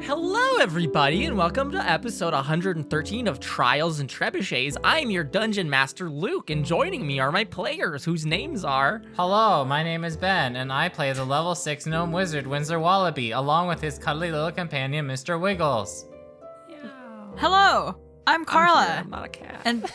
Hello, everybody, and welcome to episode 113 of Trials and Trebuchets. I'm your Dungeon Master, Luke, and joining me are my players, whose names are... Hello, my name is Ben, and I play the level 6 gnome wizard, Windsor Wallaby, along with his cuddly little companion, Mr. Wiggles. Hello, I'm Carla, I'm not a cat. and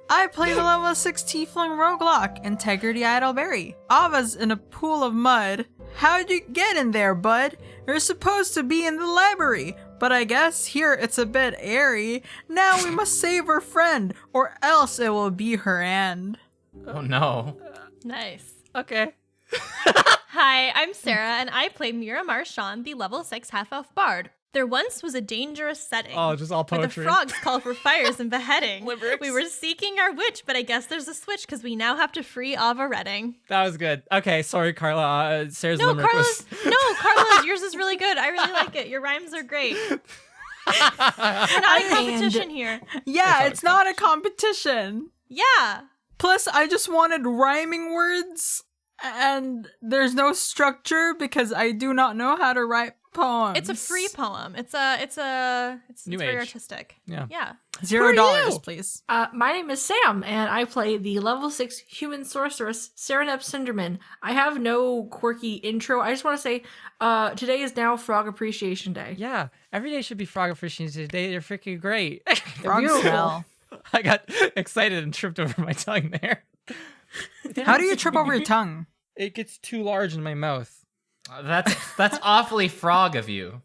I play the level 6 tiefling roguelike, Integrity Idleberry. Ava's in a pool of mud. How'd you get in there, bud? You're supposed to be in the library, but I guess here it's a bit airy. Now we must save her friend, or else it will be her end. Oh no. Nice. Okay. Hi, I'm Sarah, and I play Mira Marchand, the level 6 half-elf bard. There once was a dangerous setting. Oh, just all where the poetry. frogs call for fires and beheading. Limericks. We were seeking our witch, but I guess there's a switch because we now have to free Ava Redding. That was good. Okay, sorry, Carla. Sarah's No, limerick was... Carla's, yours is really good. I really like it. Your rhymes are great. We're not in competition here. Yeah, it's not a competition. Yeah. Plus, I just wanted rhyming words, and there's no structure because I do not know how to write poems. It's a free poem. It's New very age. artistic. Yeah. Yeah. $0, please. My name is Sam, and I play the level 6 human sorceress, Serenep Cinderman. I have no quirky intro. I just want to say, today is now Frog Appreciation Day. Yeah, every day should be Frog Appreciation Day. They're freaking great. Frog smell. I got excited and tripped over my tongue there. How do you trip over your tongue? It gets too large in my mouth. That's awfully frog of you.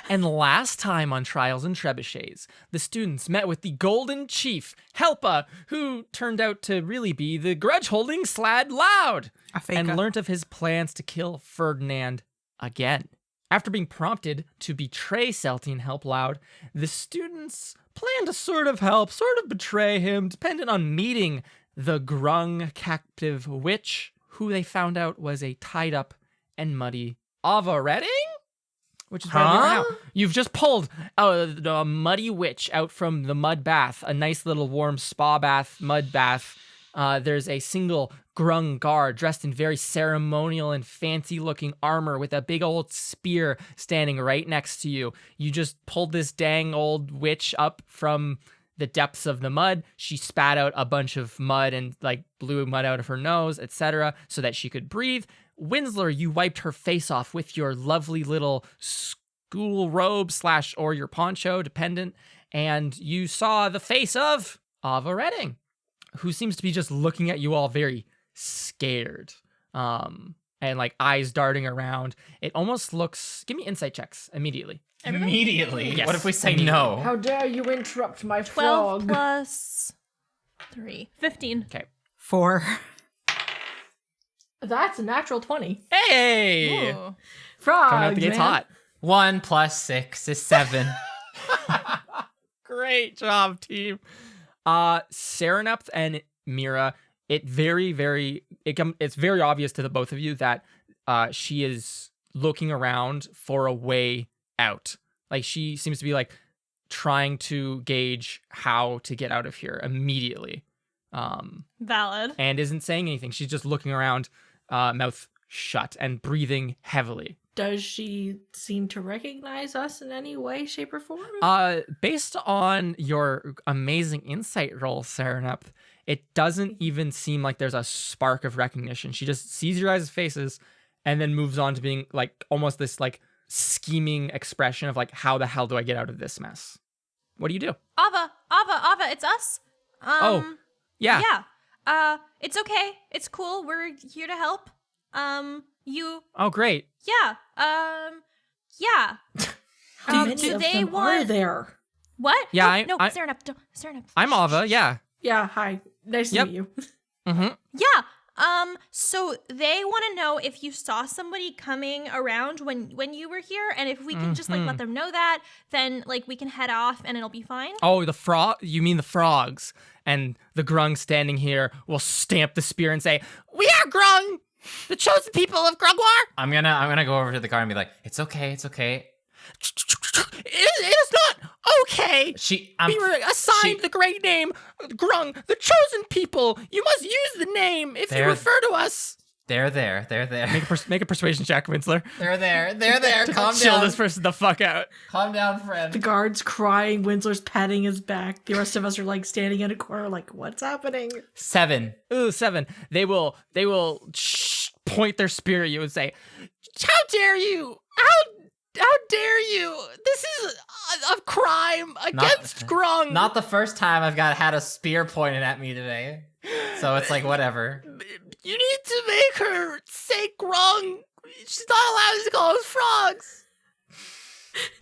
And last time on Trials and Trebuchets, the students met with the Golden Chief, Helpa, who turned out to really be the grudge-holding Slad Loud, A faker. and learnt of his plans to kill Ferdinand again. After being prompted to betray Celtine Help Loud, the students plan to sort of help, sort of betray him, dependent on meeting the Grung captive witch, who they found out was a tied-up and muddy Ava Redding? Which is where we are now. You've just pulled a muddy witch out from the mud bath, a nice little warm spa bath, mud bath. There's a single Grung guard dressed in very ceremonial and fancy-looking armor with a big old spear standing right next to you. You just pulled this dang old witch up from the depths of the mud. She spat out a bunch of mud and blew mud out of her nose, etc., so that she could breathe. Winsler, you wiped her face off with your lovely little school robe / or your poncho, dependent, and you saw the face of Ava Redding, who seems to be just looking at you all very scared, and eyes darting around. It almost looks... Give me insight checks immediately. Immediately? Yes. What if we say no? How dare you interrupt my 12 frog? plus 3. 15. Okay. 4. That's a natural 20. Hey! Ooh. Frog, Coming out the gates man. hot. 1 plus 6 is 7. Great job, team. Serenep and Mira, it's very obvious to the both of you that she is looking around for a way out. She seems to be trying to gauge how to get out of here immediately. Valid. And isn't saying anything. She's just looking around, mouth shut and breathing heavily. Does she seem to recognize us in any way, shape, or form? Based on your amazing insight roll, Serenep, it doesn't even seem like there's a spark of recognition. She just sees your guys' faces and then moves on to being almost this scheming expression of how the hell do I get out of this mess? What do you do? Ava, it's us. Yeah. Yeah. It's okay. It's cool. We're here to help. You. Oh, great. Yeah. Yeah. How many do of they them want? are there? What? Yeah, No, I- Serenep. Serenep. I'm Ava, yeah. Yeah, hi. Nice to Yep. meet you. Mm-hmm. Yeah. So they want to know if you saw somebody coming around when you were here, and if we can just let them know that, then we can head off and it'll be fine. Oh, the frog? You mean the frogs? And the Grung standing here will stamp the spear and say, "We are Grung, the chosen people of Grungwar." I'm gonna go over to the guard and be like, it's okay. It is not okay. We were assigned the great name, Grung, the chosen people. You must use the name if you They're- refer to us. They're there. Make a persuasion check, Winsler. They're there. Calm Chill down. this person the fuck out. Calm down, The friend. guard's crying. Winsler's patting his back. The rest of us are like standing in a corner, like, what's happening? 7. Ooh, 7. They will point their spear at you and say, "How dare you? How dare you? This is a crime against Grung." Not the first time I've had a spear pointed at me today. So it's like, whatever. You need to make her say Grung. She's not allowed to call us frogs.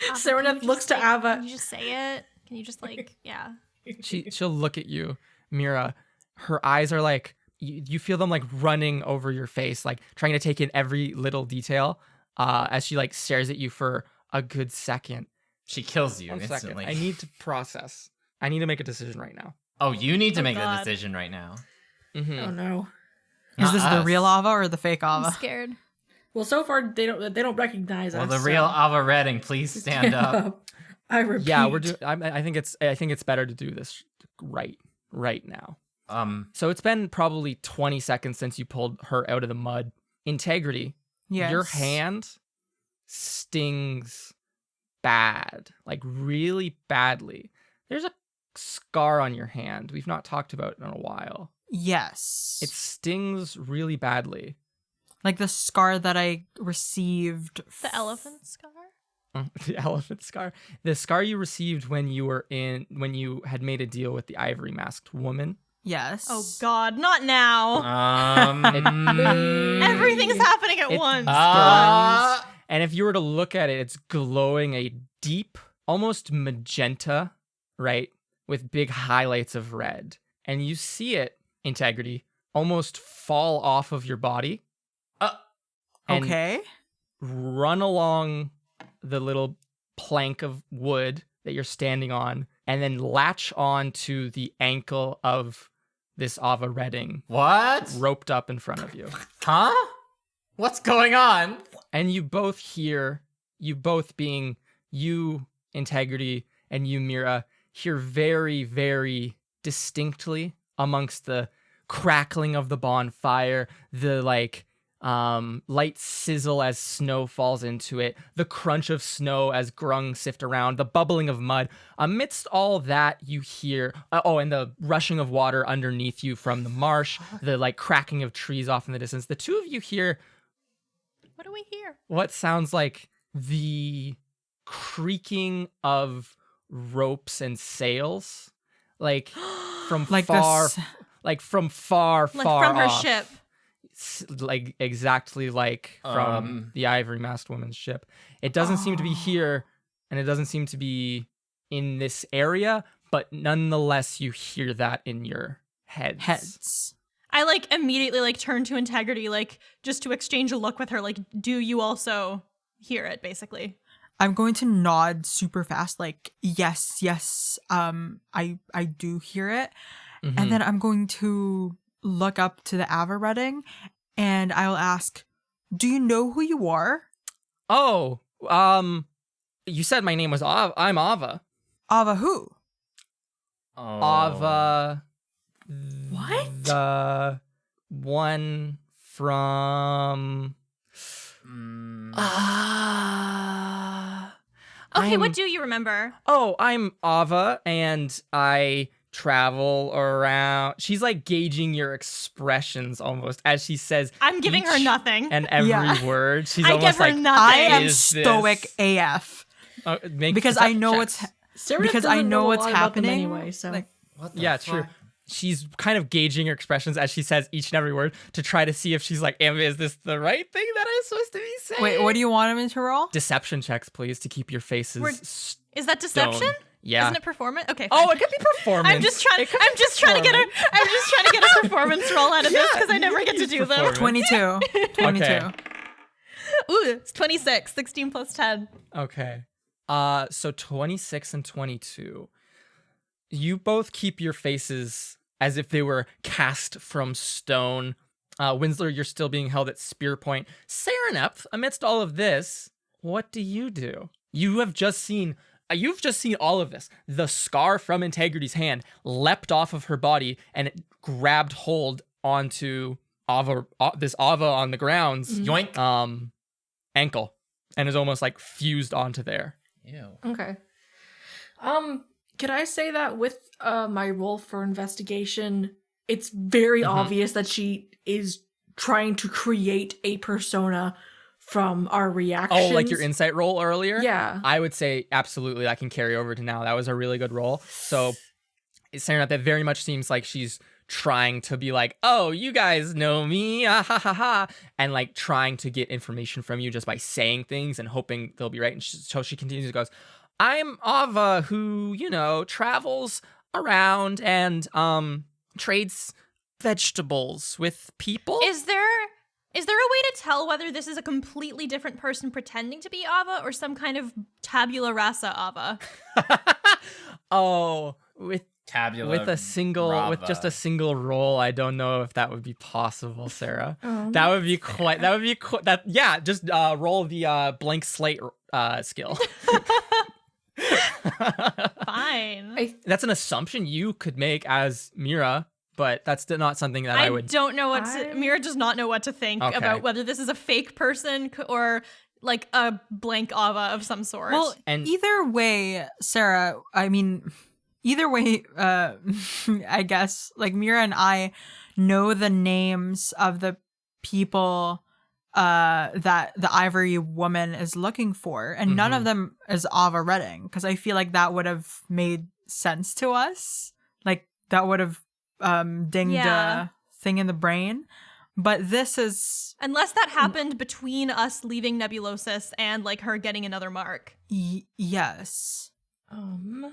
Ava, Serenep can you looks just to say- Ava. Can you just say it? Can you just like, yeah. She'll look at you, Mira. Her eyes are like, you feel them like running over your face, like trying to take in every little detail as she like stares at you for a good second. She kills you One instantly. second. I need to process. I need to make a decision right now. Oh, you need to Oh, make God. the decision right now. Mm-hmm. Oh no. Is this Not the us. real Ava or the fake I'm Ava? scared. Well, so far they don't recognize Well, us. the so- real Ava Redding, please stand up. I repeat. Yeah, we're doing. I think it's better to do this right now. So it's been probably 20 seconds since you pulled her out of the mud. Integrity. Yes. Your hand stings bad, like really badly. There's a scar on your hand we've not talked about in a while. Yes. It stings really badly. like the scar that I received. The elephant scar? The elephant scar. The scar you received when you had made a deal with the ivory masked woman. Yes. Oh God, not now. Um, Everything's happening at It once. burns. And if you were to look at it, it's glowing a deep, almost magenta, right? With big highlights of red. And you see it, Integrity, almost fall off of your body. And Okay. run along the little plank of wood that you're standing on, and then latch on to the ankle of this Ava Redding what? roped up in front of you. Huh? What's going on? And you both hear, you both being you, Integrity, and you, Mira, hear very, very distinctly amongst the crackling of the bonfire, the light sizzle as snow falls into it, the crunch of snow as grung sift around, the bubbling of mud. Amidst all that, you hear, and the rushing of water underneath you from the marsh, the cracking of trees off in the distance. The two of you hear What do we hear? what sounds like the creaking of ropes and sails, from Like far, this. from far, Like far from her off. ship. Exactly like from the ivory masked woman's ship. It doesn't seem to be here, and it doesn't seem to be in this area, but nonetheless you hear that in your heads. I immediately turn to Integrity, just to exchange a look with her, do you also hear it, basically? I'm going to nod super fast, yes, I do hear it. Mhm. And then I'm going to look up to the Ava Redding and I'll ask, do you know who you are? Oh, you said my name was Ava. I'm Ava. Ava who? Oh. Ava. What? The one from. Mm. Okay, what do you remember? I'm Ava, and I travel around. She's gauging your expressions almost as she says. I'm giving her each nothing. And every Yeah. word. She's I almost give her like, nothing. I am is stoic this- AF make because I perception know checks. what's Sarah because I doesn't know a what's lot about them happening anyway. So What the Yeah, fuck? true. She's kind of gauging her expressions as she says each and every word to try to see if she's is this the right thing that I'm supposed to be saying? Wait, what do you want him to roll? Deception checks, please, to keep your faces We're- stoned. Is that deception? Yeah. Isn't it performance? Okay. Oh, fine. it could be performance. I'm just trying to get a performance roll out of this because I never get to do them. performance. 22. 22. Okay. Ooh, it's 26. 16 plus 10. Okay. So 26 and 22. You both keep your faces as if they were cast from stone. Winsler, you're still being held at spear point. Serenep, amidst all of this, what do? You have just seen. You've just seen all of this. The scar from Integrity's hand leapt off of her body and it grabbed hold onto this Ava on the ground's Yoink. ankle, and is almost like fused onto there. Ew. Okay. Could I say that with my role for investigation, it's very obvious that she is trying to create a persona from our reactions. Oh, like your insight roll earlier? Yeah. I would say absolutely that can carry over to now. That was a really good roll. So it's saying that very much seems like she's trying to be like, oh, you guys know me, ah, ha ha ha, and like trying to get information from you just by saying things and hoping they'll be right. And so she continues and goes, I'm Ava, who, travels around and trades vegetables with people. Is there a way to tell whether this is a completely different person pretending to be Ava or some kind of tabula rasa Ava? Oh, with Tabula just a single roll, I don't know if that would be possible, Sarah. Oh, that would be just roll the blank slate skill. Fine. That's an assumption you could make as Mira, but that's not something that I would. Don't know Mira does not know what to think about whether this is a fake person or like a blank Ava of some sort. Well, either way, Sarah, I guess, like, Mira and I know the names of the people that the Ivory Woman is looking for, and none of them is Ava Redding, because I feel like that would have made sense to us. Like, that would have dinged a thing in the brain. But this is... Unless that happened between us leaving Nebulosis and, like, her getting another mark. Yes.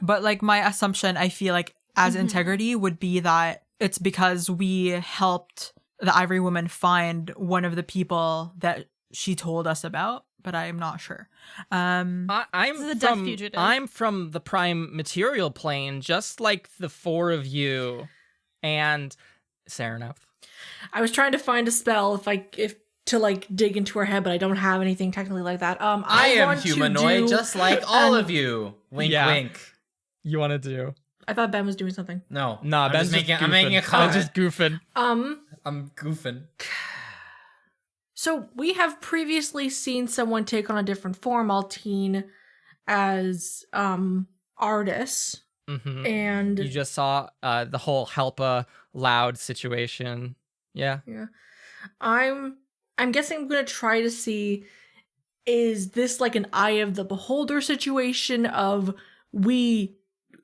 But, like, my assumption, I feel like, as Integrity, would be that it's because we helped the Ivory Woman find one of the people that she told us about, but I am not sure. I'm from the Prime Material Plane, just like the four of you. And Serenep. I was trying to find a spell if to dig into her head, but I don't have anything technically like that. I am humanoid, just like all of you. Wink, wink. You want to do? I thought Ben was doing something. No, I'm making a comment. I'm just goofing. I'm goofing. So we have previously seen someone take on a different form, Altine, as Artis. Mm-hmm. And you just saw the whole Helpa Loud situation. Yeah. I'm guessing I'm gonna try to see, is this like an eye of the beholder situation of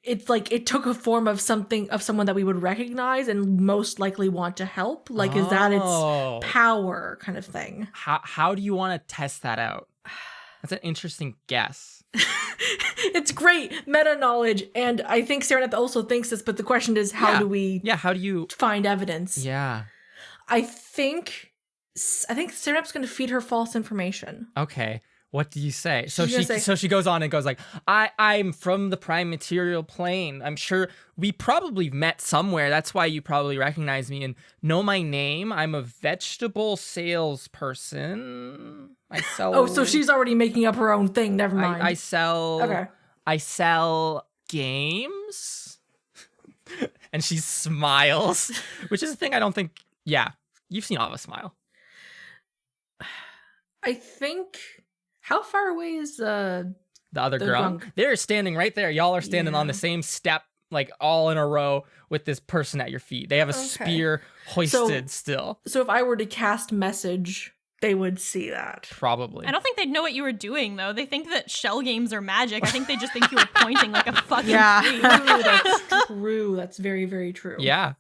it's like it took a form of someone that we would recognize and most likely want to help? Like, is that its power kind of thing? How do you want to test that out? That's an interesting guess. It's great meta knowledge, and I think Serenep also thinks this, but the question is, how do you find evidence? Yeah. I think Serenep's going to feed her false information. Okay. What do you say? So she goes on and goes like, I'm from the Prime Material Plane. I'm sure we probably met somewhere. That's why you probably recognize me and know my name. I'm a vegetable salesperson. I sell. Oh, so she's already making up her own thing. Never mind. I sell. Okay. I sell games. And she smiles, which is a thing I don't think. Yeah, you've seen Ava smile. I think. How far away is the other grunk? grunk? They're standing right there. Y'all are standing on the same step, like all in a row with this person at your feet. They have a spear hoisted still. So if I were to cast message, they would see that. Probably. I don't think they'd know what you were doing, though. They think that shell games are magic. I think they just think you were pointing like a fucking tree. That's true. That's very, very true. Yeah.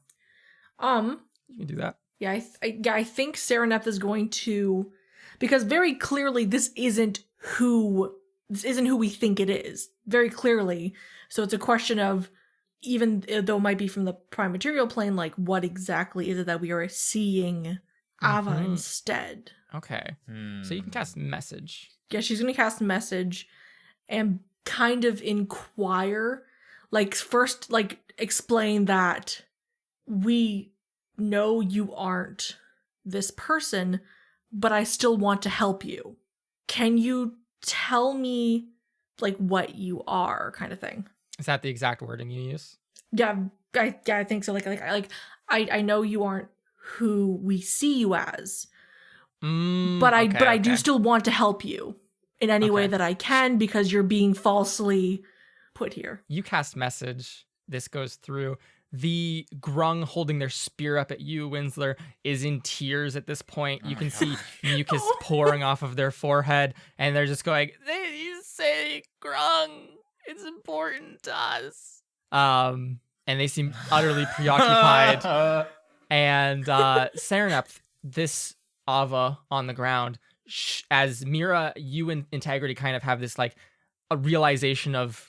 You can do that. Yeah, I think Serenep is going to... Because very clearly, this isn't who we think it is. Very clearly. So it's a question of, even though it might be from the Prime Material Plane, like, what exactly is it that we are seeing Ava instead? Okay. So you can cast message. Yeah, she's going to cast message and kind of inquire. Like, first, like, explain that we know you aren't this person, but I still want to help you. Can you tell me, like, what you are, kind of thing? Is that the exact wording you use? Yeah, I think so. Like I know you aren't who we see you as. Mm, But I okay, do okay. still want to help you in any way Okay. that I can because you're being falsely put here. You cast message. This goes through. The grung holding their spear up at you, Winsler, is in tears at this point. You can see mucus pouring off of their forehead, and they're just going, "You say grung. It's important to us." And they seem utterly preoccupied. And Serenep, this Ava on the ground, as Mira, you and Integrity kind of have this like a realization of,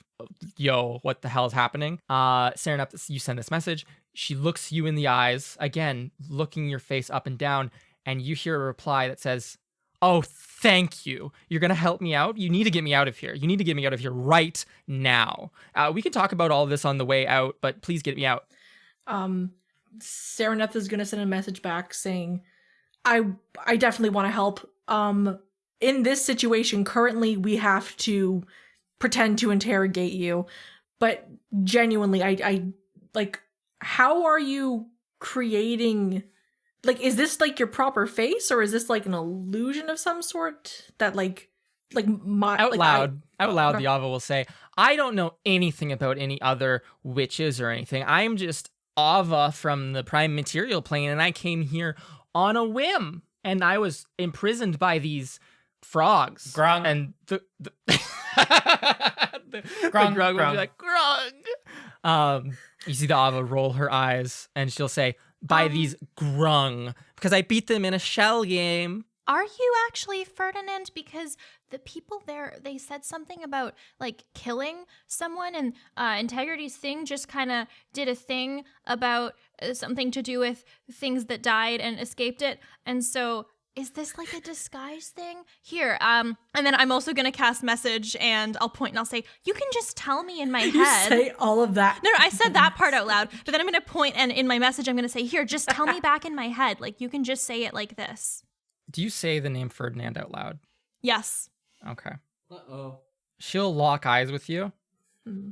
yo, what the hell is happening? Serenep, you send this message. She looks you in the eyes, again, looking your face up and down, and you hear a reply that says, "Oh, thank you. You're going to help me out? You need to get me out of here. You need to get me out of here right now. We can talk about all this on the way out, but please get me out." Sereneth is going to send a message back saying, I definitely want to help. In this situation, currently, we have to pretend to interrogate you. But genuinely, I like, how are you creating... Like, is this, like, your proper face? Or is this, like, an illusion of some sort? That, Out loud, the Ava will say, "I don't know anything about any other witches or anything. I'm just Ava from the Prime Material Plane, and I came here on a whim. And I was imprisoned by these frogs." Grung. And the Grung, grung will grung. be like, "Grung." You see the Ava roll her eyes, and she'll say, "By these grung, because I beat them in a shell game." Are you actually Ferdinand? Because the people there, they said something about like killing someone, and Integrity's thing just kind of did a thing about something to do with things that died and escaped it. And so is this like a disguise thing? Here, and then I'm also gonna cast message, and I'll point and I'll say, "You can just tell me in my You head." say all of that. No, I said that part out loud, but then I'm gonna point, and in my message I'm gonna say, "Here, just tell me back in my head. Like, you can just say it like this." Do you say the name Ferdinand out loud? Yes. Okay. Uh-oh. She'll lock eyes with you. Hmm.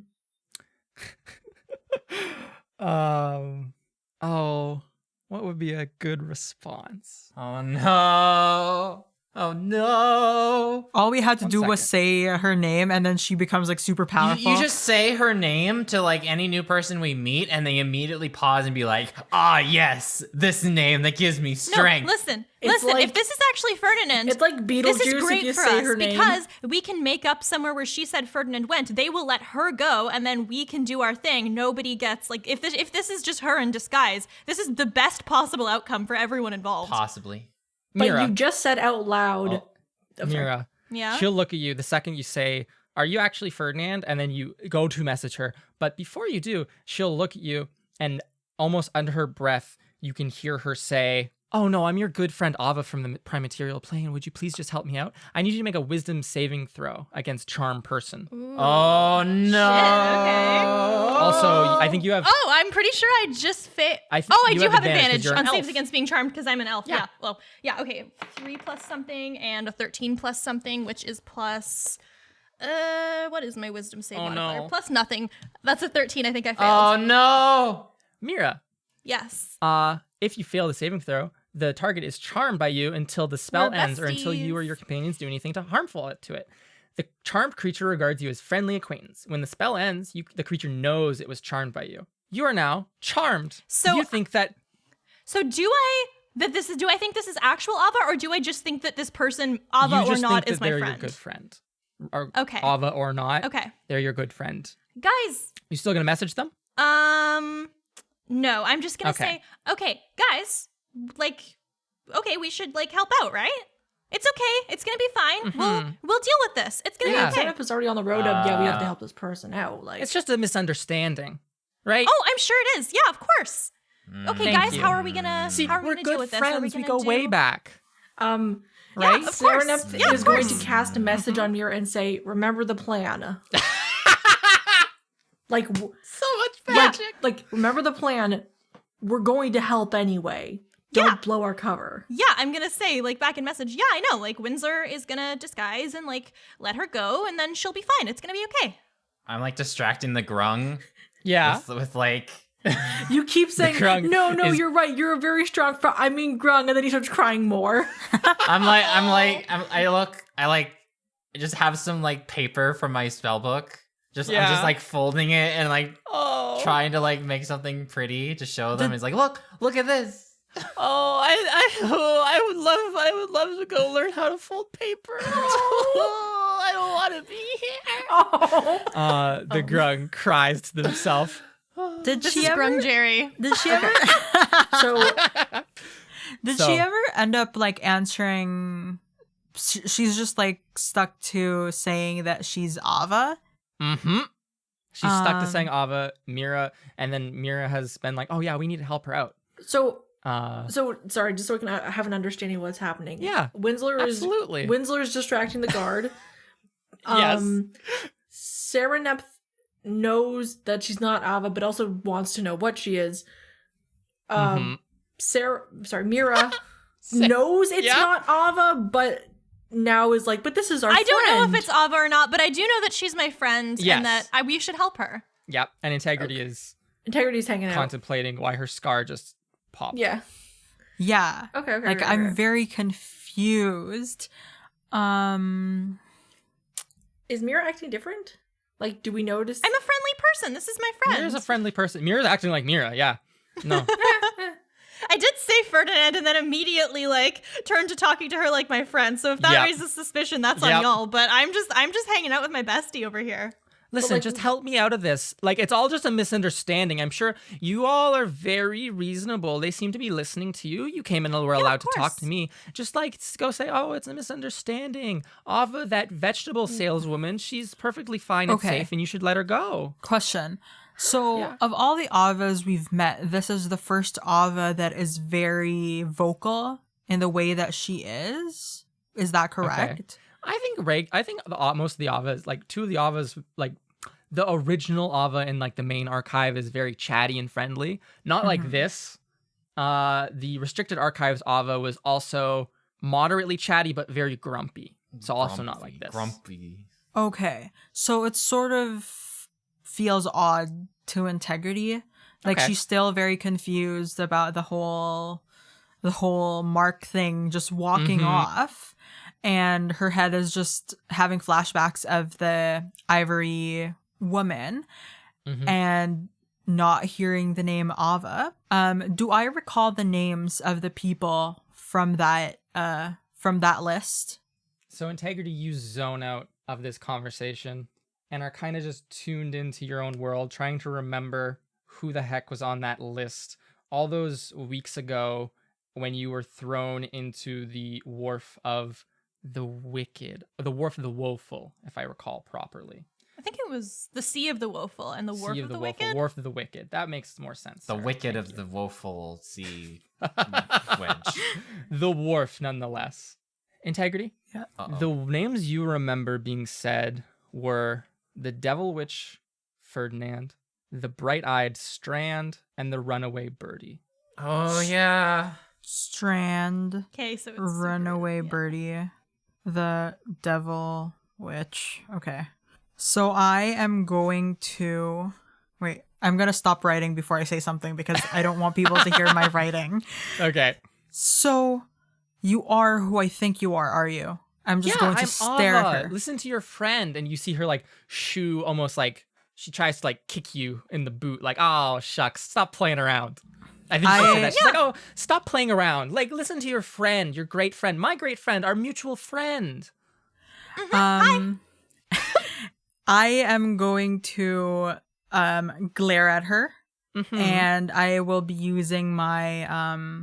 Oh, what would be a good response? Oh no. Oh no. All we had to One do was second. say her name, and then she becomes like super powerful. You just say her name to like any new person we meet, and they immediately pause and be like, "Ah, yes, this name that gives me strength." No, listen. It's Listen, like- if this is actually Ferdinand, It's like this is Beetlejuice great if you for say us her name. because we can make up somewhere where she said Ferdinand went. They will let her go, and then we can do our thing. Nobody gets like if this is just her in disguise. This is the best possible outcome for everyone involved. Possibly. But Mira, you just said out loud. Oh. I'm sorry. Mira, Yeah. she'll look at you the second you say, "Are you actually Ferdinand?" And then you go to message her. But before you do, she'll look at you, and almost under her breath, you can hear her say, "Oh no, I'm your good friend Ava from the Prime Material Plane. Would you please just help me out? I need you to make a wisdom saving throw against charm person." Oh no. okay. Also, I think you have... Oh, I'm pretty sure I just I think Oh, I you do have have advantage 'cause advantage you're an on saves elf. against being charmed because I'm an elf. Yeah. Yeah. Well, yeah. Okay. 3 plus something and a 13 plus something, which is plus. What is my wisdom save Oh, modifier? no. Plus nothing. That's a 13. I think I failed. Oh no. Mira, Yes. if you fail the saving throw, the target is charmed by you until the spell We're ends or until you or besties. your companions do anything harmful to it. The charmed creature regards you as friendly acquaintance. When the spell ends, the creature knows it was charmed by you. You are now charmed. So- you think that So do I think this is actual Ava, or do I just think that this person, Ava you or just not, think is that my they're friend? your good friend. Or Okay. Ava or not, Okay. they're your good friend. Guys, You still gonna message them? no, I'm just gonna Okay. say, okay, guys, like, okay, we should like help out, right? It's okay. It's gonna be fine. We'll deal with this. It's gonna Yeah. be okay. Setup is already on the road of, yeah, we have to help this person out. Like, It's just a misunderstanding, right? Oh, I'm sure it is. Yeah, of course. Okay, Thank guys, you. how are we gonna See, how are we we're gonna deal good with this? Are we friends. We gonna go way do- back. um, Right? of course. Serenep Yeah, of is going course. to cast a message on Mira and say, "Remember the plan." Like, So much like, magic. like, remember the plan. We're going to help anyway. Don't Yeah. blow our cover. Yeah, I'm gonna say like back in message. Yeah, I know. Like Windsor is gonna disguise and like let her go, and then she'll be fine. It's gonna be okay. I'm like distracting the grung Yeah. with like You keep saying, grung no, is- you're right. You're a very strong I mean grung, and then he starts crying more. I just have some like paper from my spell book. I'm just Yeah. like folding it and like Oh, trying to like make something pretty to show them. It's like, look at this. oh, I would love to go learn how to fold paper. I don't want to be here. Oh. The grung cries to himself. Did This she is ever? Grung Jerry. Did she ever? So Did So- she ever end up like answering? She's just like stuck to saying that she's Ava. Mm-hmm. She's stuck to saying Um, Ava, Mira, and then Mira has been like, "Oh yeah, we need to help her out." so Uh, sorry, just so I can have an understanding of what's happening. Yeah, absolutely. Winsler's distracting the guard. Yes. Serenep knows that she's not Ava, but also wants to know what she is. Mhm. Mira knows it's Yeah. not Ava, but now is like, but this is our I don't know friend. if it's Ava or not, but I do know that she's my friend Yes. and that we should help her. Yep. And Integrity is Integrity's hanging out. contemplating why her scar just popped. Yeah. Yeah. Okay. Like I'm very confused. Is Mira acting different? Like, do we notice? I'm a friendly person. This is my friend. Mira's a friendly person. Mira's acting like Mira. Yeah. No. I did say Ferdinand and then immediately like turned to talking to her like my friend. So if that Yep. raises suspicion, that's Yep. on y'all. But I'm just hanging out with my bestie over here. Listen, like- just help me out of this. Like, it's all just a misunderstanding. I'm sure you all are very reasonable. They seem to be listening to you. You came in and were allowed to talk course. to me. Just like go say, "Oh, it's a misunderstanding." Ava, that vegetable saleswoman, she's perfectly fine and Okay. safe, and you should let her go. Question. So, Yeah. of all the Avas we've met, this is the first Ava that is very vocal in the way that she is. Is that correct? I think most of the Avas, like two of the Avas, like the original Ava in like the main archive is very chatty and friendly. Not like this. The restricted archives Ava was also moderately chatty but very grumpy. So also not like this. Grumpy. Okay. So it sort of feels odd to Integrity. Like Okay. she's still very confused about the whole Mark thing just walking Mhm. off. And her head is just having flashbacks of the ivory woman Mhm. and not hearing the name Ava. Do I recall the names of the people from that list? So Integrity, you zone out of this conversation and are kind of just tuned into your own world, trying to remember who the heck was on that list all those weeks ago when you were thrown into the wharf of the wicked, or the wharf of the woeful, if I recall properly. I think it was the Sea of the Woeful and the Wharf Sea of the Woeful, Wicked. Wharf of the Wicked. That makes more sense. The Sarah. wicked Thank of you. the woeful sea wedge. The wharf, nonetheless. Integrity. Uh-oh. The names you remember being said were the Devil Witch Ferdinand, the Bright-Eyed Strand, and the Runaway Birdie. Oh yeah. Strand, Okay, so it's Runaway Birdie, the Devil Witch. Okay. So I am going to wait. I'm going to stop writing before I say something because I don't want people to hear my writing. Okay. So you are who I think you are you? I'm just going to I'm stare Ava. at her. Listen to your friend, and you see her like shoe almost like she tries to like kick you in the boot, like, "Oh shucks, stop playing around." I think she said that. She's like, "Oh, stop playing around. Like, listen to your friend, your great friend, my great friend, our mutual friend." I am going to glare at her, Mhm. and I will be using my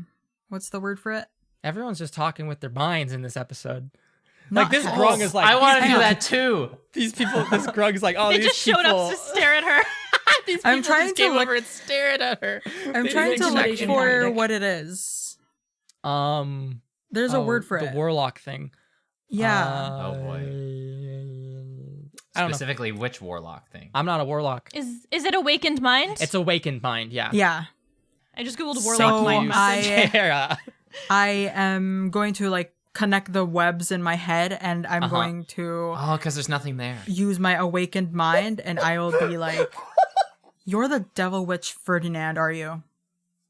what's the word for it? Everyone's just talking with their minds in this episode. Not Like this heads. grung is like, I want to these do people- that too. These people, this grung is like, oh, They these just showed people. up to stare at her. These I'm people trying just to came look- over and stared at her. I'm They trying didn't to look check for tactic. what it is. Um, There's a word for the it. warlock thing. Yeah. Oh, boy. I don't know. Specifically, which warlock thing? I'm not a warlock. Is it Awakened Mind? It's awakened mind. Yeah. Yeah. I just googled So Warlock Mind message. Sarah. I am going to like connect the webs in my head, and I'm Uh-huh. going to Oh, because there's nothing there. use my awakened mind, and I will be like, You're the devil witch Ferdinand, are you?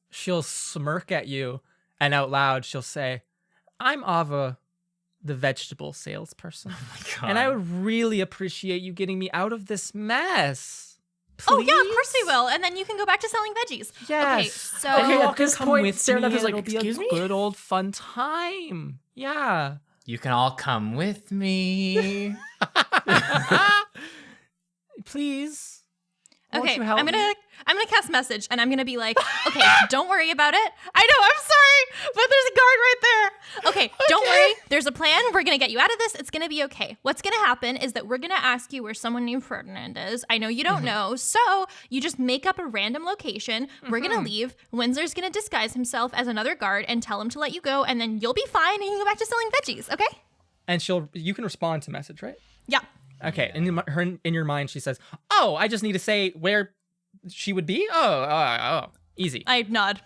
She'll smirk at you, and out loud she'll say, I'm Ava, the vegetable salesperson. And I would really appreciate you getting me out of this mess. Oh yeah, of Please? course we will. And then you can go back to selling veggies. Yes. Okay, so Okay, Yeah, at this come point, with Sereneth me. is like, It'll be "Excuse a me?" good old fun time. Yeah. You can all come with me. Please. Won't okay, you help I'm me? gonna cast message, and I'm gonna be like, okay, don't worry about it. I know, I'm sorry, but there's a guard right there. Okay, don't worry. There's a plan. We're gonna get you out of this. It's gonna be okay. What's gonna happen is that we're gonna ask you where someone named Ferdinand is. I know you don't know, so you just make up a random location. We're gonna leave. Windsor's gonna disguise himself as another guard and tell him to let you go, and then you'll be fine, and you can go back to selling veggies. Okay? And you can respond to message, right? Yeah. Okay. And in your mind, she says, "Oh, I just need to say where she would be." Oh, easy. I nod.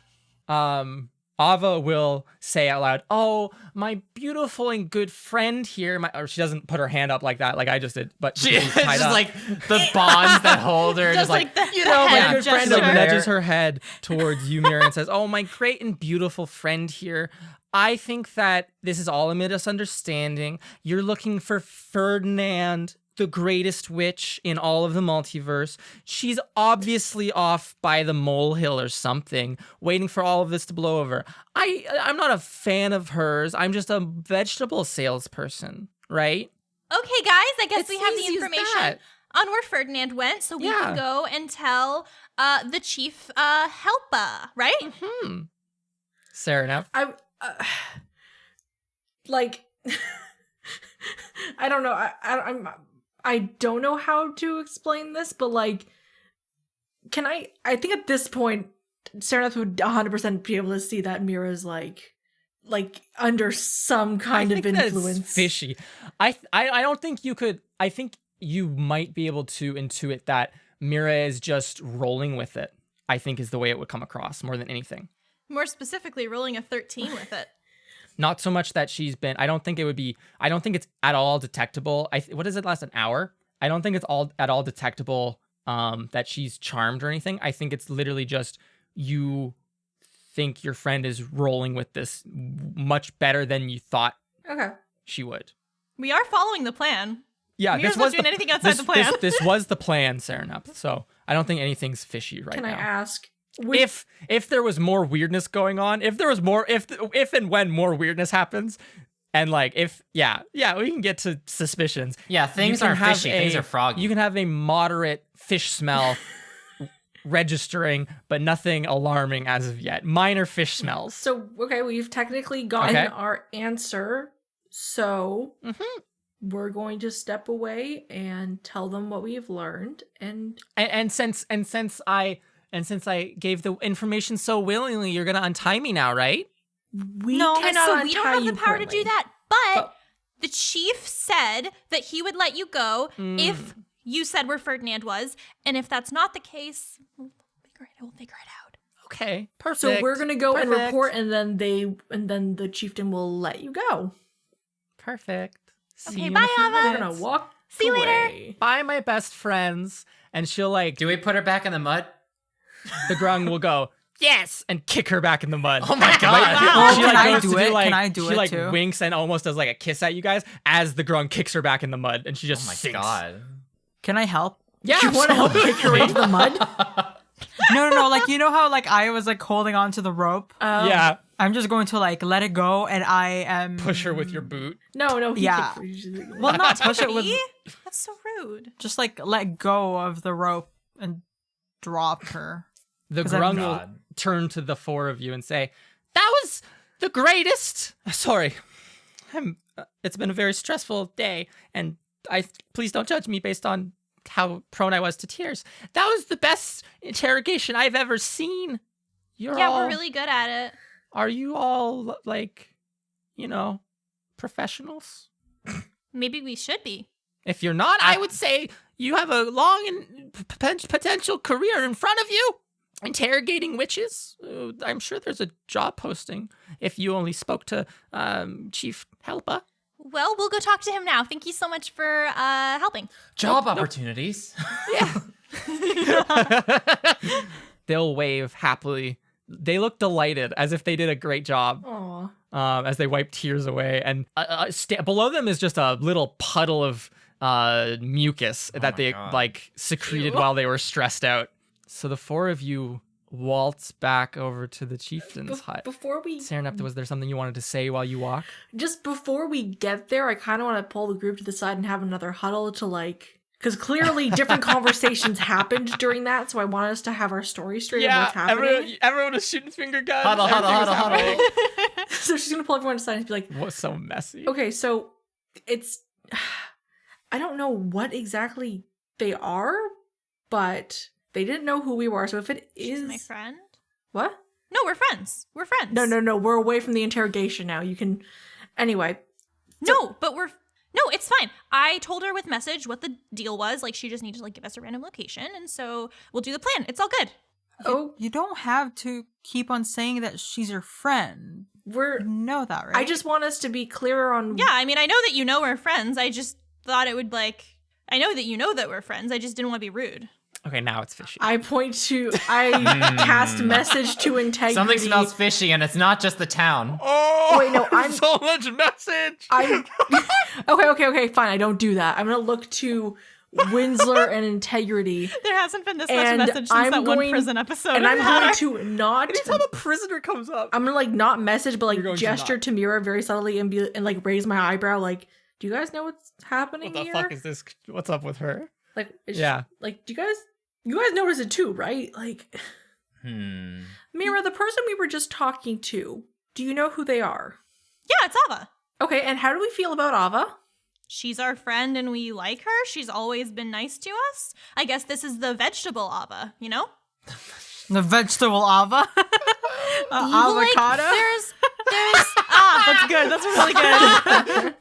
Ava will say out loud, "Oh, my beautiful and good friend here." Or she doesn't put her hand up like that, like I just did, but She, she's it's tied just up. like the bonds that hold her. Just like the you know, my head good friend gesture. over nudges her head towards Ymir and says, "Oh, my great and beautiful friend here. I think that this is all a misunderstanding. You're looking for Ferdinand, the greatest witch in all of the multiverse. She's obviously off by the molehill or something, waiting for all of this to blow over. I'm not a fan of hers. I'm just a vegetable salesperson, right?" Okay, guys, I guess It's we have the easy as information that. on where Ferdinand went, so we Yeah. can go and tell the chief Helpa, right? Sarah, I like I don't know. I don't know how to explain this, but like, I think at this point, Sereneth would 100% be able to see that Mira's like under some kind of think that's influence. fishy. I don't think you could. I think you might be able to intuit that Mira is just rolling with it. I think is the way it would come across more than anything. More specifically, rolling a 13 with it. Not so much that she's been. I don't think it's at all detectable. What does it last, an hour? I don't think it's at all detectable that she's charmed or anything. I think it's literally just you think your friend is rolling with this much better than you thought Okay. she would. We are following the plan. Yeah, Mira's this not was doing anything outside the plan. This was the plan, Serenup. So I don't think anything's fishy right Can now. I ask? If there was more weirdness going on, if and when more weirdness happens, and like we can get to suspicions. Yeah, things You can aren't have fishy. Things are froggy. You can have a moderate fish smell registering, but nothing alarming as of yet. Minor fish smells. So okay, we've technically gotten Okay. our answer. So we're going to step away and tell them what we've learned, and And since I gave the information so willingly, you're gonna untie me now, right? we No, cannot so we don't untie have the you power to currently. do that. But But- the chief said that he would let you go if you said where Ferdinand was. And if that's not the case, we'll figure it out. Okay, perfect. So we're gonna go and Perfect. report, and then the chieftain will let you go. Perfect. See Okay, you in bye, a few Ava. We're minutes. gonna walk. See you later. away. Bye, my best friends. And she'll like, Do we put her back in the mud? the grung will go, yes, and kick her back in the mud. Oh my God. Wow. She Can like I goes do to it? like, Can I do she it like too? winks and almost does like a kiss at you guys as the grung kicks her back in the mud, and she just Oh my sinks. God. Can I help? Yeah, You want to help kick her into the mud? No. Like, you know how like I was like holding on to the rope? Yeah, I'm just going to like let it go, and I am push her with your boot. No. He Yeah. kicked her. Well, not push it with, Really? That's so rude. just like let go of the rope and drop her. The 'Cause I'm grung will God. turn to the four of you and say, "That was the greatest." Sorry, it's been a very stressful day, and please don't judge me based on how prone I was to tears. That was the best interrogation I've ever seen. Yeah, we're really good at it. Are you all like, professionals? Maybe we should be. If you're not, I would say you have a long and potential career in front of you. Interrogating witches. I'm sure there's a job posting if you only spoke to Chief Helpa. Well, we'll go talk to him now. Thank you so much for helping. Job opportunities. They'll wave happily. They look delighted, as if they did a great job. Aw. As they wipe tears away, and below them is just a little puddle of mucus that my they God. like secreted while they were stressed out. So the four of you waltz back over to the chieftain's hut. Before we Saranep, was there something you wanted to say while you walk? just before we get there, I kind of want to pull the group to the side and have another huddle to like, because clearly different conversations happened during that. So I want us to have our story straight of what's happening. everyone was shooting finger guns. Huddle, huddle, everything was huddle, happening. huddle. So she's gonna pull everyone aside and be like, What's so messy? okay, so it's, I don't know what exactly they are, but they didn't know who we were. So if it She's is my friend. what? No, we're friends. We're friends. No, we're away from the interrogation now. You can, anyway. No, but no, it's fine. I told her with message what the deal was. Like, she just needed to like give us a random location, and so we'll do the plan. It's all good. Oh, You don't have to keep on saying that she's your friend. we're. You know that, right? I just want us to be clearer on. Yeah, I mean, I know that you know we're friends. I just thought it would like. I know that you know that we're friends. I just didn't want to be rude. Okay, now it's fishy. I cast message to integrity. Something smells fishy, and it's not just the town. Oh, Wait, no, I'm- so much message. Okay, fine. I don't do that. I'm gonna look to Winsler and integrity, There hasn't been this And much message since I'm that one going- prison episode. and I'm going to not. Anytime a prisoner comes up, I'm gonna like not message, but You're like going to gesture not. to Mira very subtly and be and like raise my eyebrow. Like, do you guys know what's happening what the here? fuck is this? What's up with her? Like, Yeah. Like, do you guys notice it too, right? Like, Mira, the person we were just talking to. Do you know who they are? Yeah, it's Ava. Okay, and how do we feel about Ava? She's our friend and we like her. She's always been nice to us. I guess this is the vegetable Ava, you know? the vegetable ava. Avocado. Like, there's that's good. That's really good.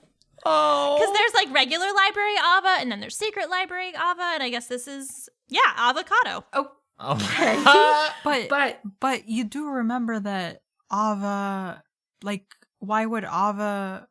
Oh, Because there's like regular library Ava and then there's secret library Ava, and I guess this is avocado. Oh, okay. But you do remember that Ava, like, why would Ava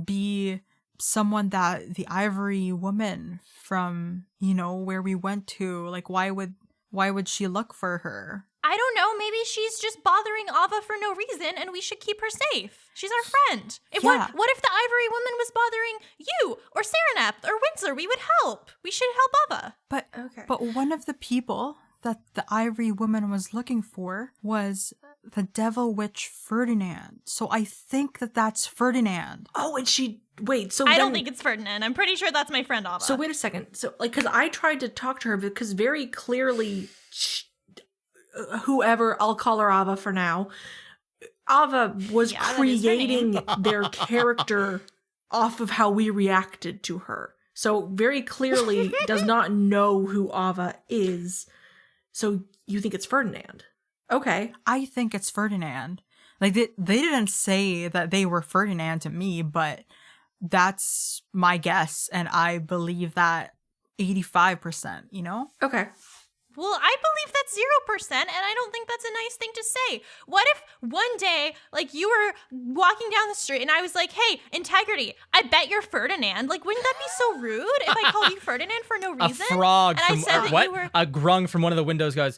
be someone that the Ivory woman from, where we went to, like, why would she look for her? I don't know. Maybe she's just bothering Ava for no reason, and we should keep her safe. She's our friend. Yeah. What if the Ivory woman was bothering you or Saranep or Winsler? We would help. We should help Ava. But Okay. But one of the people that the Ivory woman was looking for was the devil witch Ferdinand. So I think that that's Ferdinand. Oh, and so I don't think it's Ferdinand. I'm pretty sure that's my friend Ava. So wait a second. So like, because I tried to talk to her because very clearly, whoever, I'll call her Ava for now. Ava was Yeah, that is her name. creating their character off of how we reacted to her. So very clearly does not know who Ava is. So you think it's Ferdinand? Okay. I think it's Ferdinand. Like, they didn't say that they were Ferdinand to me, but that's my guess, and I believe that 85%, Okay. Well, I believe that's 0%, and I don't think that's a nice thing to say. What if one day, like, you were walking down the street and I was like, hey, integrity, I bet you're Ferdinand. Like, wouldn't that be so rude if I called you Ferdinand for no A reason? frog and I from said that what? you were... A grung from one of the windows goes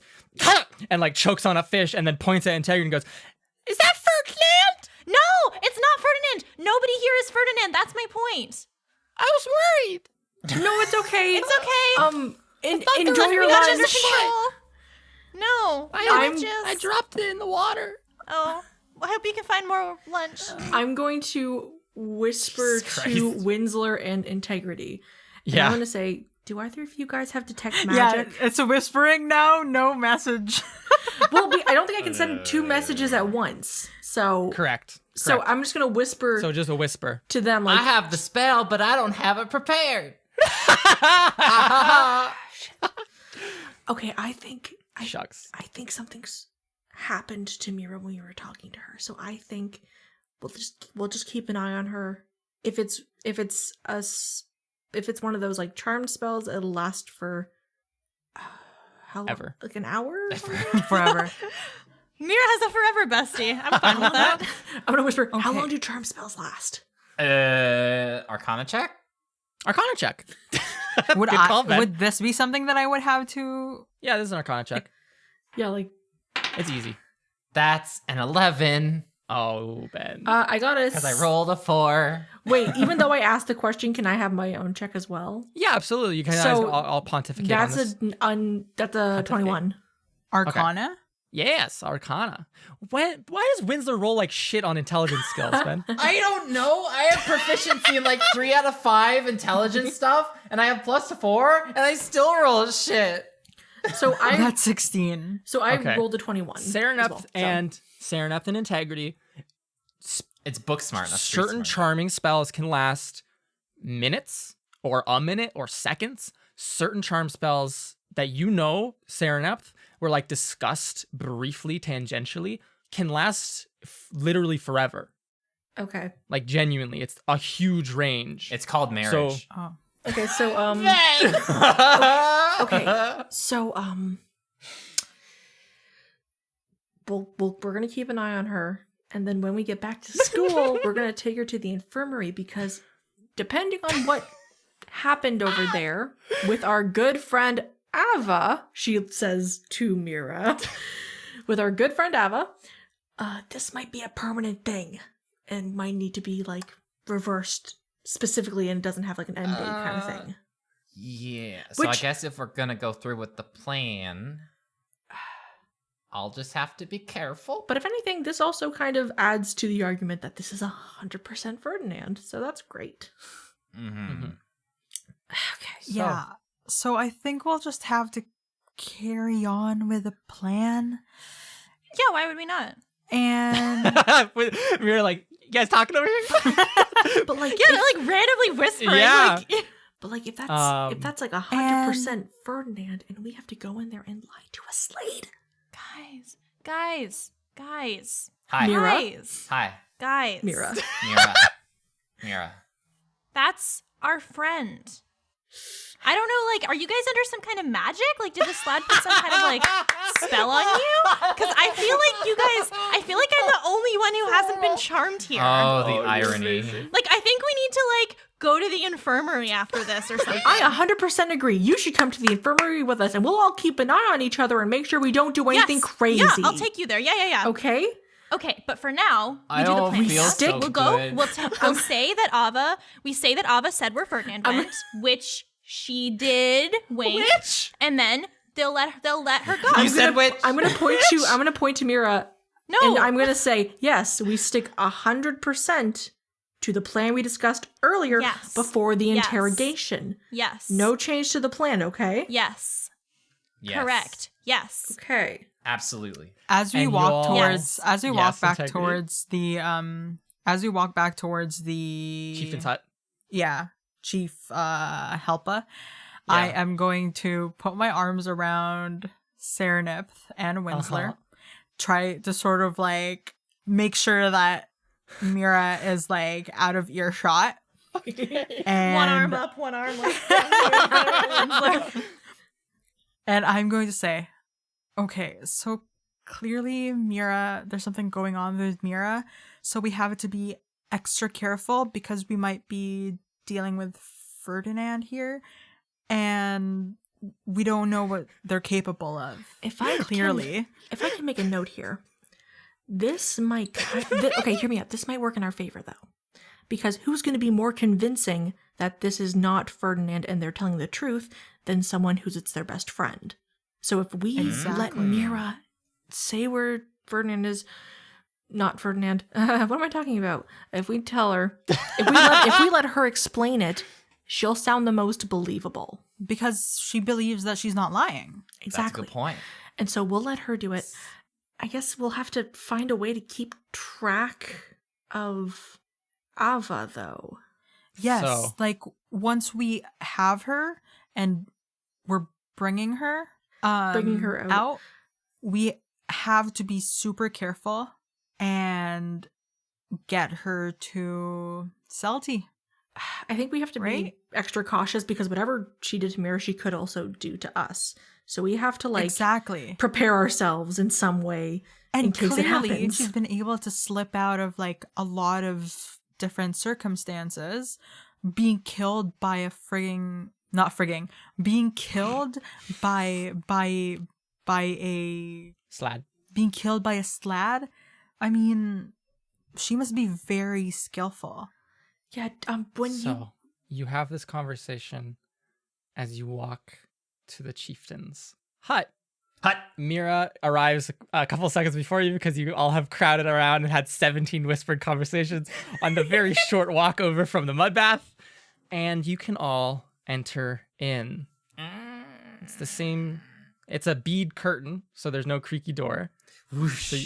and like chokes on a fish and then points at Integrity and goes, "Is that Ferdinand?" No, it's not Ferdinand. Nobody here is Ferdinand. That's my point. I was worried. No, it's okay. It's okay. Enjoy your We got lunch. under control. No, I dropped it in the water. Oh, I hope you can find more lunch. I'm going to whisper Jesus to Christ. Winsler and Integrity. And Yeah. I'm going to say, do either of you guys have detect magic? Yeah, it's a whispering now, no message. Well, I don't think I can send two messages at once. So, Correct. so Correct. I'm just going to whisper So just a whisper. to them like, I have the spell, but I don't have it prepared. okay, I think Shucks. something's happened to Mira when we were talking to her. So I think we'll just keep an eye on her. If it's one of those like charmed spells, it'll last for how long? Ever. Like an hour or something? Forever. Mira has a forever bestie. I'm fine with that. I'm gonna whisper, how Okay. long do charm spells last? Arcana check? Arcana check. Would Good call, Ben. would this be something that I would have to? Yeah, this is an Arcana check. Yeah, like It's easy. That's an 11. Oh, Ben. I got a. Because I rolled a 4. Wait, even though I asked the question, can I have my own check as well? Yeah, absolutely. You can. So, I'll pontificate That's on this. that's a 21. Arcana? Yes, Arcana. Why does Winslow roll like shit on intelligence skills, Ben? I don't know. I have proficiency in like 3 out of 5 intelligence stuff, and I have +4, and I still roll shit. So I That's 16. Okay. rolled a 21. as Sereneth well, so. and Sereneth and Integrity. It's book smart. Not street Certain smart. charming spells can last minutes or a minute or seconds. Certain charm spells that Sereneth, were like discussed briefly, tangentially, can last literally forever. Okay. Like genuinely, it's a huge range. It's called marriage. Oh. Okay, so okay. So we're gonna keep an eye on her, and then when we get back to school, we're gonna take her to the infirmary because depending on what happened over there with our good friend Ava, she says to Mira, with our good friend Ava, this might be a permanent thing and might need to be like reversed specifically, and it doesn't have like an end date kind of thing. Yeah. So I Which- guess if we're gonna go through with the plan, I'll just have to be careful. But if anything, this also kind of adds to the argument that this is 100% Ferdinand, so that's great. Mm-hmm. Okay. Yeah. So I think we'll just have to carry on with the plan. Yeah, why would we not? And We were like, you guys talking over here? But like, Yeah, they're like randomly whispering. Yeah. Like, but like if Um, that's like 100% Ferdinand, and we have to go in there and lie to a Slade. guys, Hi. Mira? Hi. guys. Mira. Mira. That's our friend. I don't know, like, are you guys under some kind of magic? Like, did the slad put some kind of, like, spell on you? Because I feel like I'm the only one who hasn't been charmed here. Oh, the irony. Like, I think we need to, like, go to the infirmary after this or something. I 100% agree. You should come to the infirmary with us, and we'll all keep an eye on each other and make sure we don't do anything Yes. crazy. Yeah, I'll take you there. Yeah. Okay? Okay, but for now, we I do the don't plan. feel so We'll go. good. We'll say that Ava said where Ferdinand went, which she did. Wink, and then they'll let her go. You said which? I'm gonna point to Mira. No, And I'm gonna say, yes, we stick 100% to the plan we discussed earlier Yes. before the Yes. interrogation. yes, No change to the plan, okay? yes, Yes. correct, yes. Okay. Absolutely. as we And walk you'll- towards, as we walk Yes, back integrity. towards the, as we walk back towards the Chieftain's hut. Yeah, Chief Helpa. I am going to put my arms around Serenith and Winsler. Uh-huh. Try to sort of like make sure that Mira is like out of earshot. And One arm up, one arm like. And I'm going to say, okay, so clearly Mira, there's something going on with Mira, so we have to be extra careful because we might be dealing with Ferdinand here, and we don't know what they're capable of. If I Clearly. if I can make a note here, this might okay, hear me out. This might work in our favor though. Because who's going to be more convincing that this is not Ferdinand and they're telling the truth than someone who's it's their best friend? So if we let Exactly. Mira say where Ferdinand is, not Ferdinand. What am I talking about? If we tell her, if we let her explain it, she'll sound the most believable. Because she believes that she's not lying. That's a Exactly. good point. And so we'll let her do it. I guess we'll have to find a way to keep track of Ava, though. Yes, So- like once we have her and we're bringing her out. we have to be super careful and get her to Celti. I think we have to be Right? extra cautious because whatever she did to Mira, she could also do to us. So we have to Exactly. prepare ourselves in some way in And case it clearly happens. she's been able to slip out of like a lot of different circumstances, being killed by a frigging not frigging, being killed by a Slad. being killed by a slad. I mean, she must be very skillful. Yeah, when So you have this conversation as you walk to the chieftain's hut. Hut. Mira arrives a couple seconds before you because you all have crowded around and had 17 whispered conversations on the very short walk over from the mud bath. And you can all enter in. It's the same. It's a bead curtain, so there's no creaky door. So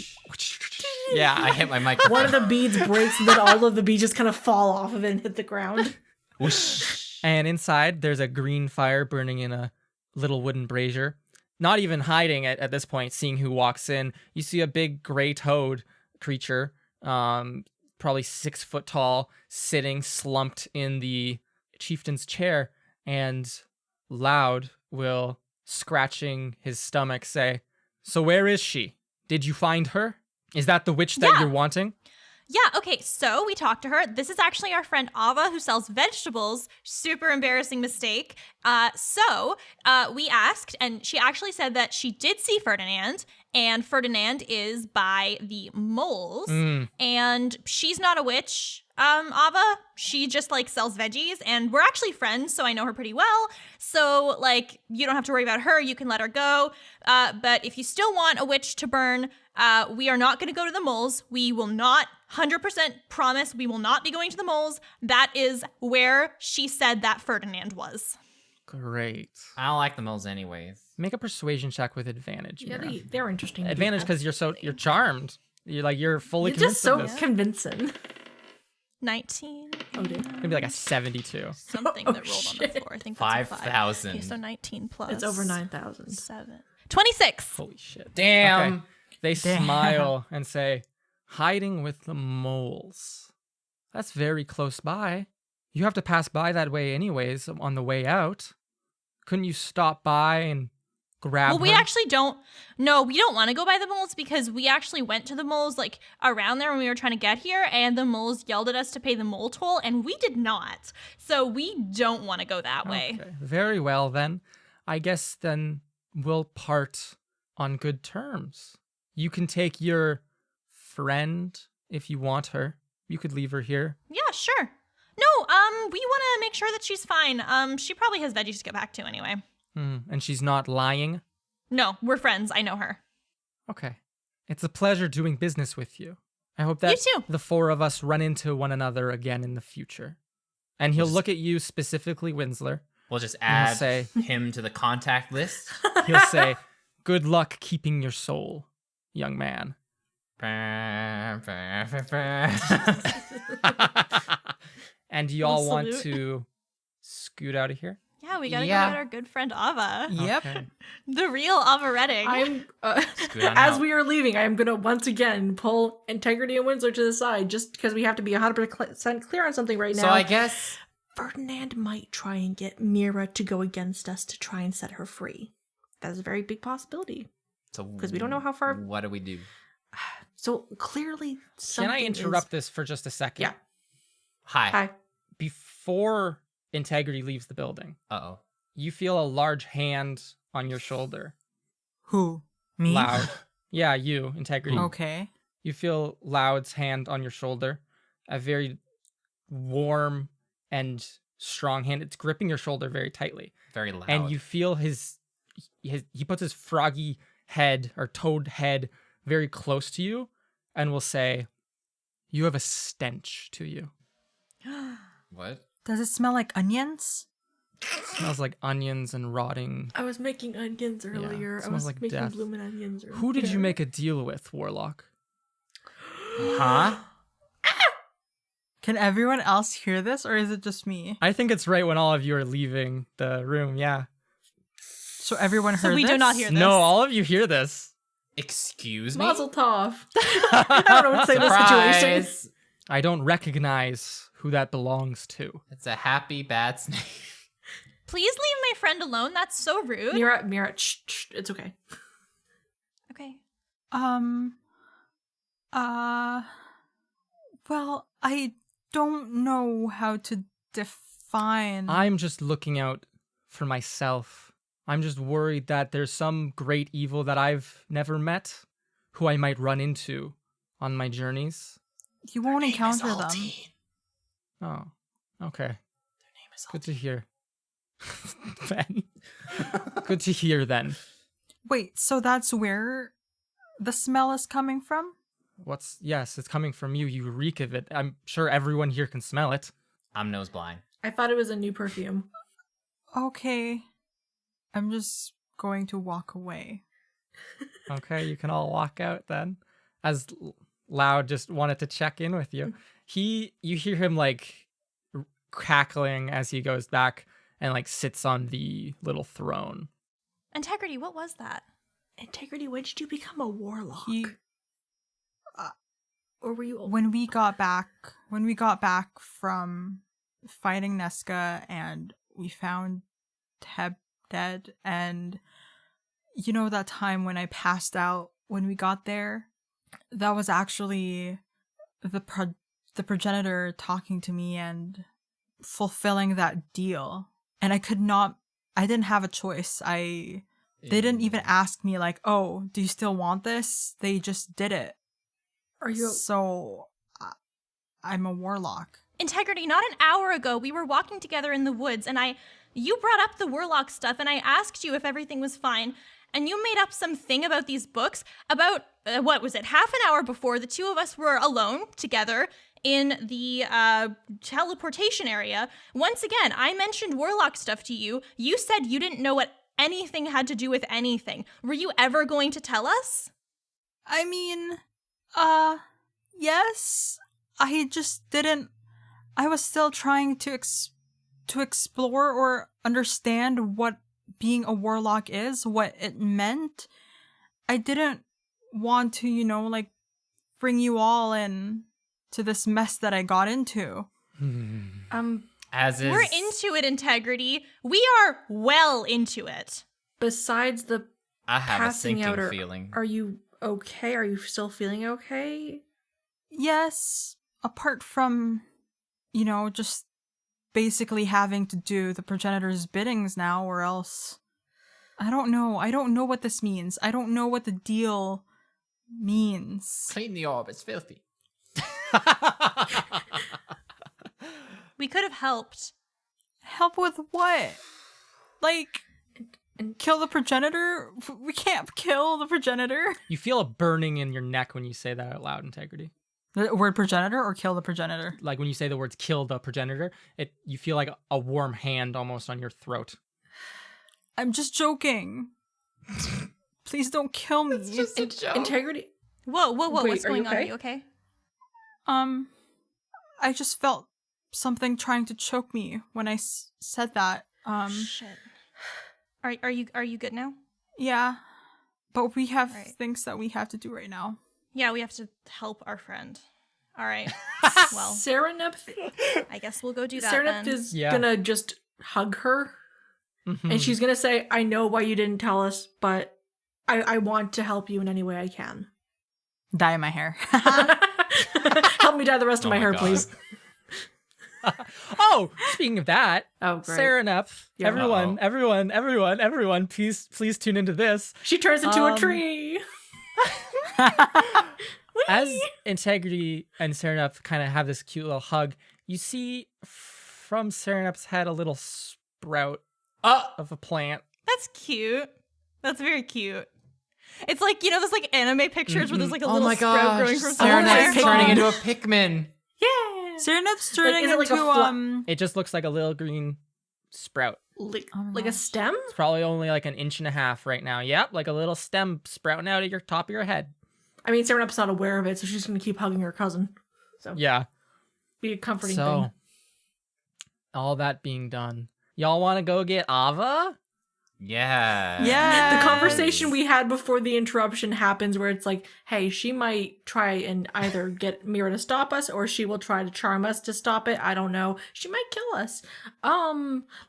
yeah, I hit my microphone. one of the beads breaks, and then all of the beads just kind of fall off of it and hit the ground. Whoosh. And inside, there's a green fire burning in a little wooden brazier. Not even hiding at this point, seeing who walks in. You see a big gray toad creature, probably 6 foot tall, sitting slumped in the chieftain's chair, and Loud will, scratching his stomach, say, "So where is she? Did you find her? Is that the witch that Yeah. you're wanting?" Yeah, okay, so we talked to her. This is actually our friend Ava who sells vegetables. Super embarrassing mistake. So we asked, and she actually said that she did see Ferdinand, and Ferdinand is by the moles, and she's not a witch, Ava. She just, like, sells veggies, and we're actually friends, so I know her pretty well. So, like, you don't have to worry about her. You can let her go. But if you still want a witch to burn, we are not going to go to the moles. We will not 100% promise we will not be going to the moles. That is where she said that Ferdinand was. Great. I don't like the moles anyways. Make a persuasion check with advantage. Yeah, Mira. they're interesting. Advantage people. because you're charmed. You're fully You're just convinced so of this. convincing. 19. Oh, dear. It's gonna be like a 72. Something Oh, that rolled on the shit. floor. I think that's a 5. 5,000. Okay, so 19 plus. It's over 9,000. 7. 26. Holy shit. Damn. Okay. They smile and say, "Hiding with the moles. That's very close by. You have to pass by that way anyways on the way out. Couldn't you stop by and grab Well, we her?" actually don't. No, we don't want to go by the moles because we actually went to the moles like around there when we were trying to get here, and the moles yelled at us to pay the mole toll, and we did not. So we don't want to go that way. Okay. Very well then. I guess then we'll part on good terms. You can take your friend if you want her. You could leave her here. Yeah, sure. No, we want to make sure that she's fine. She probably has veggies to get back to anyway. And she's not lying. No, we're friends. I know her. Okay. It's a pleasure doing business with you. I hope that You too. the four of us run into one another again in the future. And he'll look at you specifically, Winsler. We'll just And he'll add say, him to the contact list. he'll say, "Good luck keeping your soul, young man." And you all We'll want salute. to scoot out of here? Yeah, we gotta Yeah. go get our good friend Ava. Yep. Okay. The real Ava Redding. I'm Scoot on as out. we are leaving, I am gonna once again pull Integrity and Winslow to the side, just because we have to be 100% clear on something right now. So I guess Ferdinand might try and get Mira to go against us to try and set her free. That is a very big possibility. so 'Cause we don't know how far- What do we do? So clearly, Can something I interrupt this for just a second? Yeah. Hi. Hi. Before Integrity leaves the building, Uh-oh. you feel a large hand on your shoulder. Who? Me? Loud. Yeah, you, Integrity. Okay. You feel Loud's hand on your shoulder. A very warm and strong hand. It's gripping your shoulder very tightly. Very loud. And you feel he puts his froggy head or toad head very close to you and will say, "You have a stench to you." What? Does it smell like onions? Smells like onions and rotting. I was making onions earlier. I smells was like making death. blooming onions. Who did you make a deal with, Warlock? Huh? Can everyone else hear this, or is it just me? I think it's right when all of you are leaving the room, yeah. So everyone heard So we this? do not hear this. No, all of you hear this. Excuse me? Mazel tov. I don't know what to say in this situation. Surprise! I don't recognize who that belongs to. It's a happy bad snake. Please leave my friend alone. That's so rude. Mira, shh, it's okay. Okay. Well, I don't know how to define. I'm just looking out for myself. I'm just worried that there's some great evil that I've never met, who I might run into on my journeys. You won't encounter them. Oh, okay. Good to hear. Ben. Good to hear then. Wait, so that's where the smell is coming from? Yes, it's coming from you. You reek of it. I'm sure everyone here can smell it. I'm nose blind. I thought it was a new perfume. Okay. I'm just going to walk away. Okay, you can all walk out then. As Loud just wanted to check in with you. You hear him like cackling as he goes back and like sits on the little throne. Integrity, what was that? Integrity, when did you become a warlock? He, or were you? when we got back from fighting Nesca and we found Teb dead, and you know that time when I passed out when we got there, that was actually the progenitor talking to me and fulfilling that deal. And I didn't have a choice. They didn't even ask me like, oh, do you still want this? They just did it. Are you? So I'm a warlock. Integrity, not an hour ago, we were walking together in the woods, and you brought up the warlock stuff, and I asked you if everything was fine, and you made up some thing about these books about, what was it, half an hour before the two of us were alone together in the teleportation area. Once again, I mentioned warlock stuff to you. You said you didn't know what anything had to do with anything. Were you ever going to tell us? I mean, yes. I just didn't. I was still trying to explore or understand what being a warlock is, what it meant. I didn't want to, like, bring you all in to this mess that I got into. As is, We're into it, Integrity. We are well into it. Besides the I have a passing out, sinking feeling. are you okay? Are you still feeling okay? Yes, apart from, just basically having to do the progenitor's biddings now, or else. I don't know. I don't know what this means. I don't know what the deal means. Clean the orb, it's filthy. We could have helped. Help with what? Like, kill the progenitor? We can't kill the progenitor. You feel a burning in your neck when you say that out loud, Integrity. The word progenitor or kill the progenitor? Like when you say the words kill the progenitor, you feel like a warm hand almost on your throat. I'm just joking. Please don't kill me. It's just a joke. Integrity. Whoa, Wait, what's are you going on? Are okay? you okay? I just felt something trying to choke me when I said that. Shit. Are you good now? Yeah. But we have Right. things that we have to do right now. Yeah, we have to help our friend. All right. Well, Serenep. I guess we'll go do that Serenep then. is Yeah. gonna just hug her, Mhm. and she's gonna say, "I know why you didn't tell us, but I want to help you in any way I can." Dye my hair. Help me dye the rest of Oh my my hair, God. please. Oh, speaking of that, Oh, great. Serenep, Yeah. everyone, please tune into this. She turns into a tree. As Integrity and Serenep kind of have this cute little hug, you see from Serenep's head a little sprout of a plant. That's cute. That's very cute. It's like, those like anime pictures where there's like a Oh little my sprout gosh, growing from somewhere. Serenep's turning God. into a Pikmin. Yeah. Serenep's turning is it like a into, It just looks like a little green sprout. Like, Oh my like a gosh. stem? It's probably only like an inch and a half right now. Yep, like a little stem sprouting out of your top of your head. I mean, Serenep's not aware of it, so she's gonna keep hugging her cousin. So Yeah. be a comforting So, thing. all that being done, y'all want to go get Ava? Yeah. Yeah. The conversation we had before the interruption happens where it's like, hey, she might try and either get Mira to stop us or she will try to charm us to stop it. I don't know. She might kill us.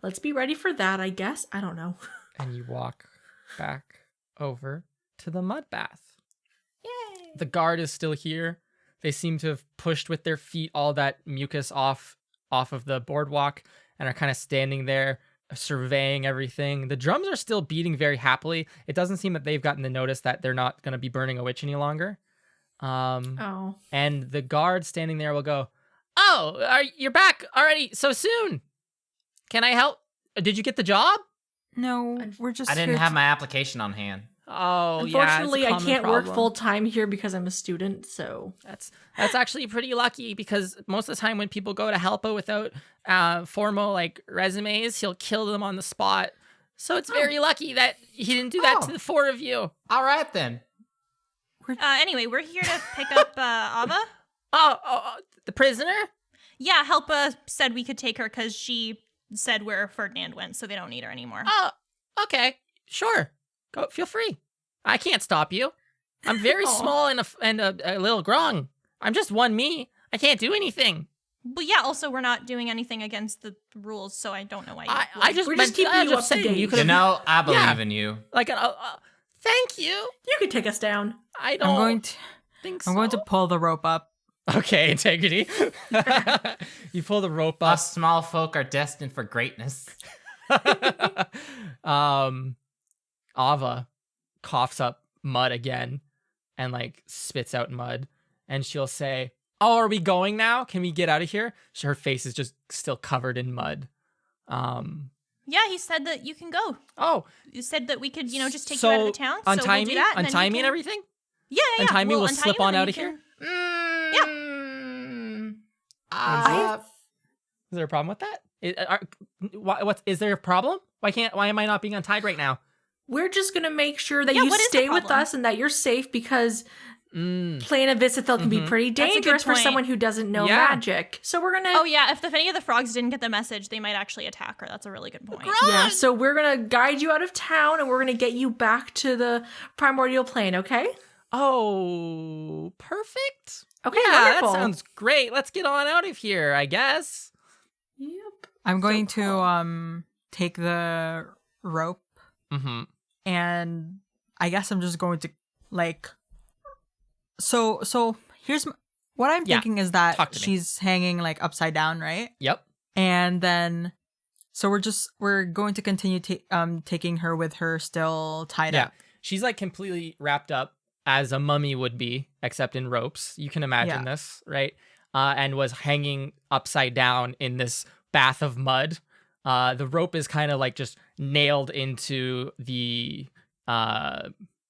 Let's be ready for that, I guess. I don't know. And you walk back over to the mud bath. Yay. The guard is still here. They seem to have pushed with their feet all that mucus off of the boardwalk and are kind of standing there surveying everything. The drums are still beating very happily. It doesn't seem that they've gotten the notice that they're not going to be burning a witch any longer. Oh. And the guard standing there will go, "Oh, you're back already so soon. Can I help? Did you get the job?" No, we're just I didn't here have to- my application on hand. Oh, Unfortunately, yeah, I it's a can't common work problem. full time here because I'm a student, so. That's actually pretty lucky because most of the time when people go to help out without formal like resumes, he'll kill them on the spot. So it's very lucky that he didn't do that to Oh. the four of you. All right then. Anyway, we're here to pick up Ava. Oh, the prisoner? Yeah, Helpa said we could take her because she said where Ferdinand went, so they don't need her anymore. Oh, okay, sure. Go, feel free. I can't stop you. I'm very small and a little grung. I'm just one me. I can't do anything. But yeah, also we're not doing anything against the rules, so I don't know why. I just We're just keeping I'm you just up to saying, date. you could You know, I believe Yeah. in you. like thank you. You could take us down. I don't I'm going to think so. I'm going to pull the rope up. Okay, integrity. You pull the rope up. Us small folk are destined for greatness. Ava coughs up mud again and like spits out mud, and she'll say, "Oh, are we going now? Can we get out of here?" Her face is just still covered in mud. Yeah, he said that you can go. Oh, You said that we could, just take you out of the town. So untie we'll me, do that, and then untie you me, and can- everything. Yeah, yeah. Untie me. We'll untie slip you, on and then out you of here. Is there a problem with that? Is there a problem? Why am I not being untied right now? We're just gonna make sure that Yeah, you what is the stay with problem? us and that you're safe because Mm. playing a Visithil can be pretty That's a good dangerous for point. someone who doesn't know Yeah. magic. So we're gonna Oh yeah, if any of the frogs didn't get the message, they might actually attack her. That's a really good point. yeah, so we're gonna guide you out of town and we're gonna get you back to the primordial plane, okay? Oh, perfect. Okay, Yeah, wonderful. that sounds great. Let's get on out of here, I guess. Yep. I'm going cool. to take the rope, Mm-hmm. and I guess I'm just going to like. So here's what I'm Yeah, thinking is talk that to me. she's hanging like upside down, right? Yep. And then, so we're going to continue taking her with her still tied Yeah. up. She's like completely wrapped up as a mummy would be, except in ropes. You can imagine Yeah. this, right? And was hanging upside down in this bath of mud. The rope is kind of like just nailed into the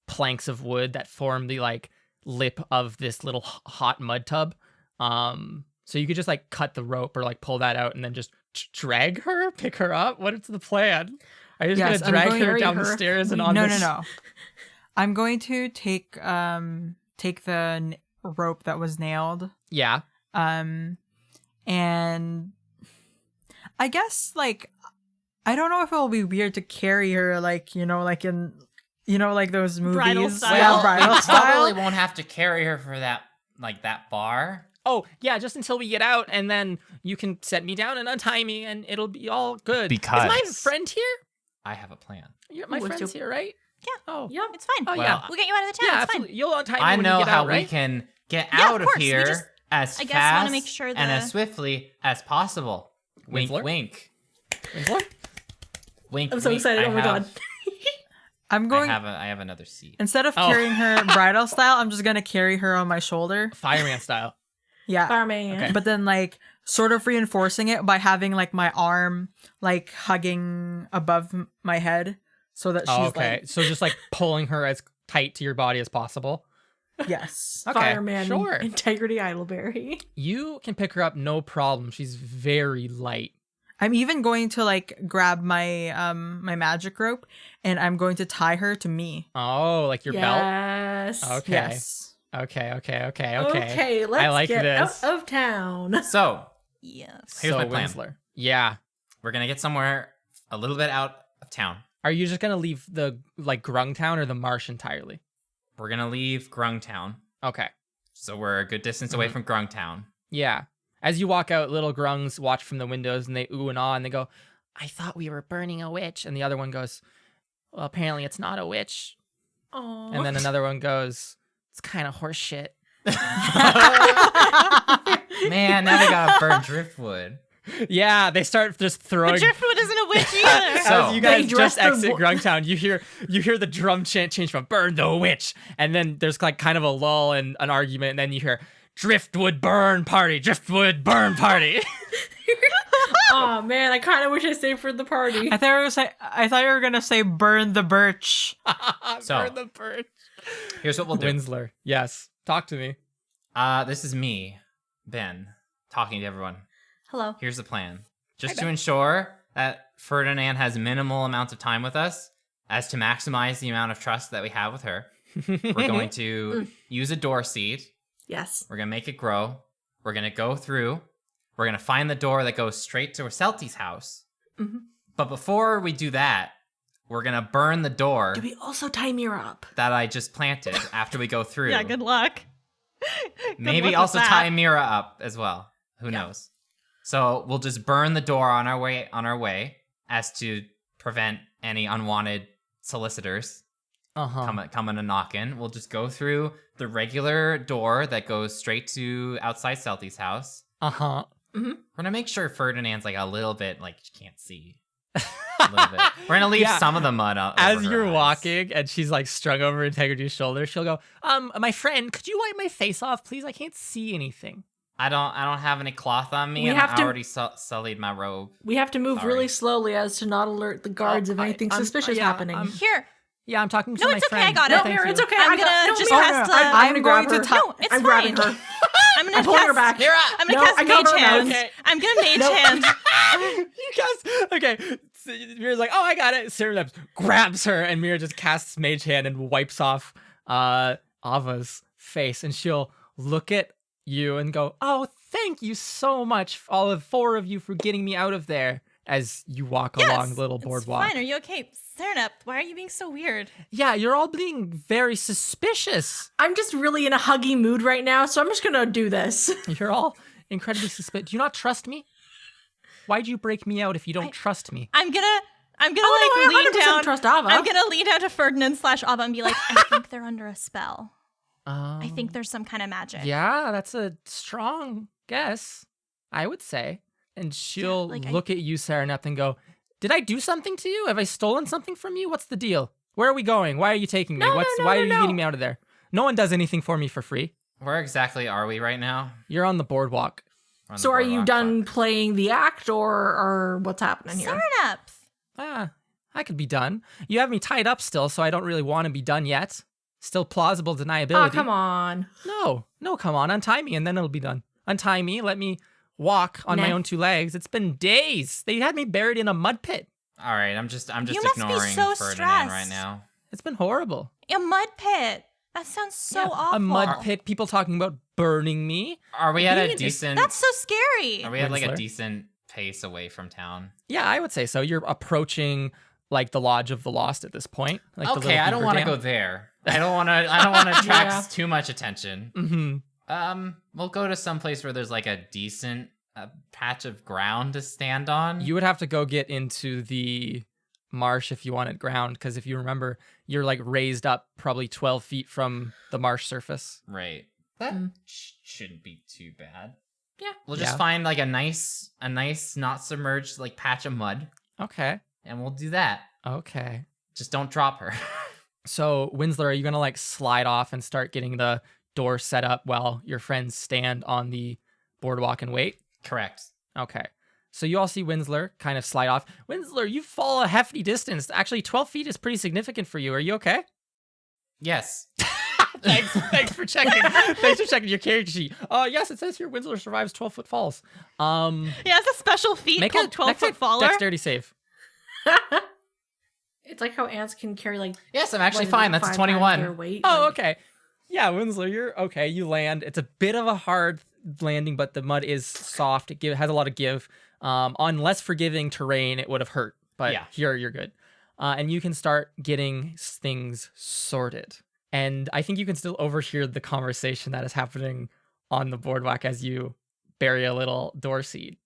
planks of wood that form the like lip of this little hot mud tub. So you could just like cut the rope or like pull that out and then just drag her, pick her up. What is the plan? Are you just Yes, gonna I'm drag going to her carry down the her. stairs and on No, this? no. I'm going to take the rope that was nailed, Yeah. and I guess like I don't know if it will be weird to carry her like like in like those movies, Bridal yeah, style. bridal we style. probably won't have to carry her for that bar. Oh, yeah, just until we get out, and then you can set me down and untie me, and it'll be all good. Is my Because- friend here? I have a plan. My With friend's your- here, right? Yeah. Oh, Yep. It's fine. Oh, Well, yeah. We'll get you out of the town. Yeah, it's fine. absolutely. You'll untie me I when know you get how out, right? we can get Yeah, of out of course. We here just- as I guess fast wanna make sure and the- as swiftly as possible. Wink, Winsler? wink. Winslow? Wink, I'm so wink. excited. Oh my god. I'm I going have another seat. instead of Oh. carrying her bridal style, I'm just gonna carry her on my shoulder. Fireman style. Yeah. Fireman. Okay. But then like sort of reinforcing it by having like my arm like hugging above my head so that she's Oh, okay. So just like pulling her as tight to your body as possible. like yes. Okay, Fireman. sure. Integrity Idleberry. You can pick her up, no problem. She's very light. I'm even going to like grab my my magic rope and I'm going to tie her to me. Oh, like your belt? Yes. Okay. Yes. Okay. Okay, let's I like get this. out of town. So, Yes. Here's so my plan. Winsler. Yeah. we're going to get somewhere a little bit out of town. Are you just gonna leave the like Grung Town or the marsh entirely? We're going to leave Grungtown. Okay. So we're a good distance away Mhm. from Grungtown. Yeah. As you walk out, little grungs watch from the windows and they ooh and ah and they go, "I thought we were burning a witch." And the other one goes, "Well, apparently it's not a witch." Aww. And then another one goes, "It's kind of horse shit." Man, now we gotta burn driftwood. Yeah, they start just throwing. But Driftwood isn't a witch either. So- As you guys They dress just the exit Grunktown, you hear the drum chant change from "Burn the witch," and then there's like kind of a lull and an argument, and then you hear "Driftwood burn party, driftwood burn party." Oh man, I kind of wish I stayed for the party. I thought you were gonna say burn the birch. So- Burn the birch. Here's what we'll do. Winsler, yes, talk to me. This is me, Ben, talking to everyone. Hello. Here's the plan. Just to ensure that Ferdinand has minimal amounts of time with us, as to maximize the amount of trust that we have with her, we're going to use a door seed. Yes. We're going to make it grow. We're going to go through. We're going to find the door that goes straight to Celti's house. Mhm. But before we do that, we're going to burn the door Do we also tie Mira up? that I just planted after we go through. Yeah, good luck. Maybe luck also with that. tie Mira up as well. Who knows? So we'll just burn the door on our way as to prevent any unwanted solicitors coming and knocking. We'll just go through the regular door that goes straight to outside Celti's house. We're gonna make sure Ferdinand's like a little bit like she can't see. A little bit. We're gonna leave Yeah. some of the mud out. As over her you're eyes. walking and she's like strung over Integrity's shoulder, she'll go, my friend, could you wipe my face off, please? I can't see anything. I don't have any cloth on me, We and have I to- already sullied my robe. We have to move Sorry. really slowly as to not alert the guards if anything suspicious happening. Here. Yeah, I'm talking to No, my it's okay, friend. I got No, it. thank Mira, you. it's okay. I'm I got- gonna no, just Mira, cast I'm a- going going to to No, it's I'm fine. grabbing her. I'm gonna I'm pulling her cast- back. Mira! I'm gonna No, cast I got Mage her Hand. mouth. Okay. I'm gonna Mage Hand. You guys, okay. So Mira's like, oh, I got it. Sarah grabs her, and Mira just casts Mage Hand and wipes off Ava's face, and she'll look at you and go, oh, thank you so much, all of 4 of you, for getting me out of there. As you walk along the little boardwalk. It's fine. Are you okay? Serenep, why are you being so weird? Yeah, you're all being very suspicious. I'm just really in a huggy mood right now, so I'm just gonna do this. You're all incredibly suspicious. Do you not trust me? Why'd you break me out if you don't trust me? I'm gonna Oh, like no, I lean 100% down. trust Ava. I'm gonna lean down to Ferdinand / Ava and be like, I think they're under a spell. I think there's some kind of magic. Yeah, that's a strong guess, I would say. And she'll look at you, Saranep, and go, did I do something to you? Have I stolen something from you? What's the deal? Where are we going? Why are you taking me? Why are you getting me out of there? No one does anything for me for free. Where exactly are we right now? You're on the boardwalk. We're on the So are you boardwalk. done Fuck. playing the act or what's happening here? Serenep. I could be done. You have me tied up still, so I don't really want to be done yet. Still plausible deniability. Oh, come on. No, come on, untie me and then it'll be done. Untie me, let me walk on my Nah. own 2 legs. It's been days. They had me buried in a mud pit. All right, I'm just You must be ignoring so Ferdinand right stressed. now. It's been horrible. A mud pit. That sounds so awful. A mud pit, people talking about burning me. Are we at a Being- decent? That's so scary. Are we at like a Winsler? decent pace away from town? Yeah, I would say so. You're approaching like the Lodge of the Lost at this point. Like the Okay, little I don't beaver want to dam. go there. I don't want to attract Yeah. too much attention. Mhm. We'll go to some place where there's like a decent patch of ground to stand on. You would have to go get into the marsh if you wanted ground, because if you remember, you're like raised up probably 12 feet from the marsh surface. Right. That shouldn't be too bad. Yeah. We'll just Yeah. find like a nice not submerged like patch of mud, Okay. and we'll do that. Okay. Just don't drop her. So, Winsler, are you going to like slide off and start getting the door set up while your friends stand on the boardwalk and wait? Correct. Okay. So you all see Winsler kind of slide off. Winsler, you fall a hefty distance. Actually, 12 feet is pretty significant for you. Are you okay? Yes. Thanks for checking. Thanks for checking your character sheet. Yes, it says here Winsler survives 12-foot falls. Yeah, it's a special feat Make called a 12-foot faller. dexterity save. It's like how ants can carry like Yes, I'm actually what is fine. it, That's a 5 times their 21. weight. Oh, Like, okay. Yeah, Winsler, you're okay. You land. It's a bit of a hard landing, but the mud is soft. It has a lot of give. On less forgiving terrain, it would have hurt, but Yeah. here you're good. And you can start getting things sorted. And I think you can still overhear the conversation that is happening on the boardwalk as you bury a little door seed,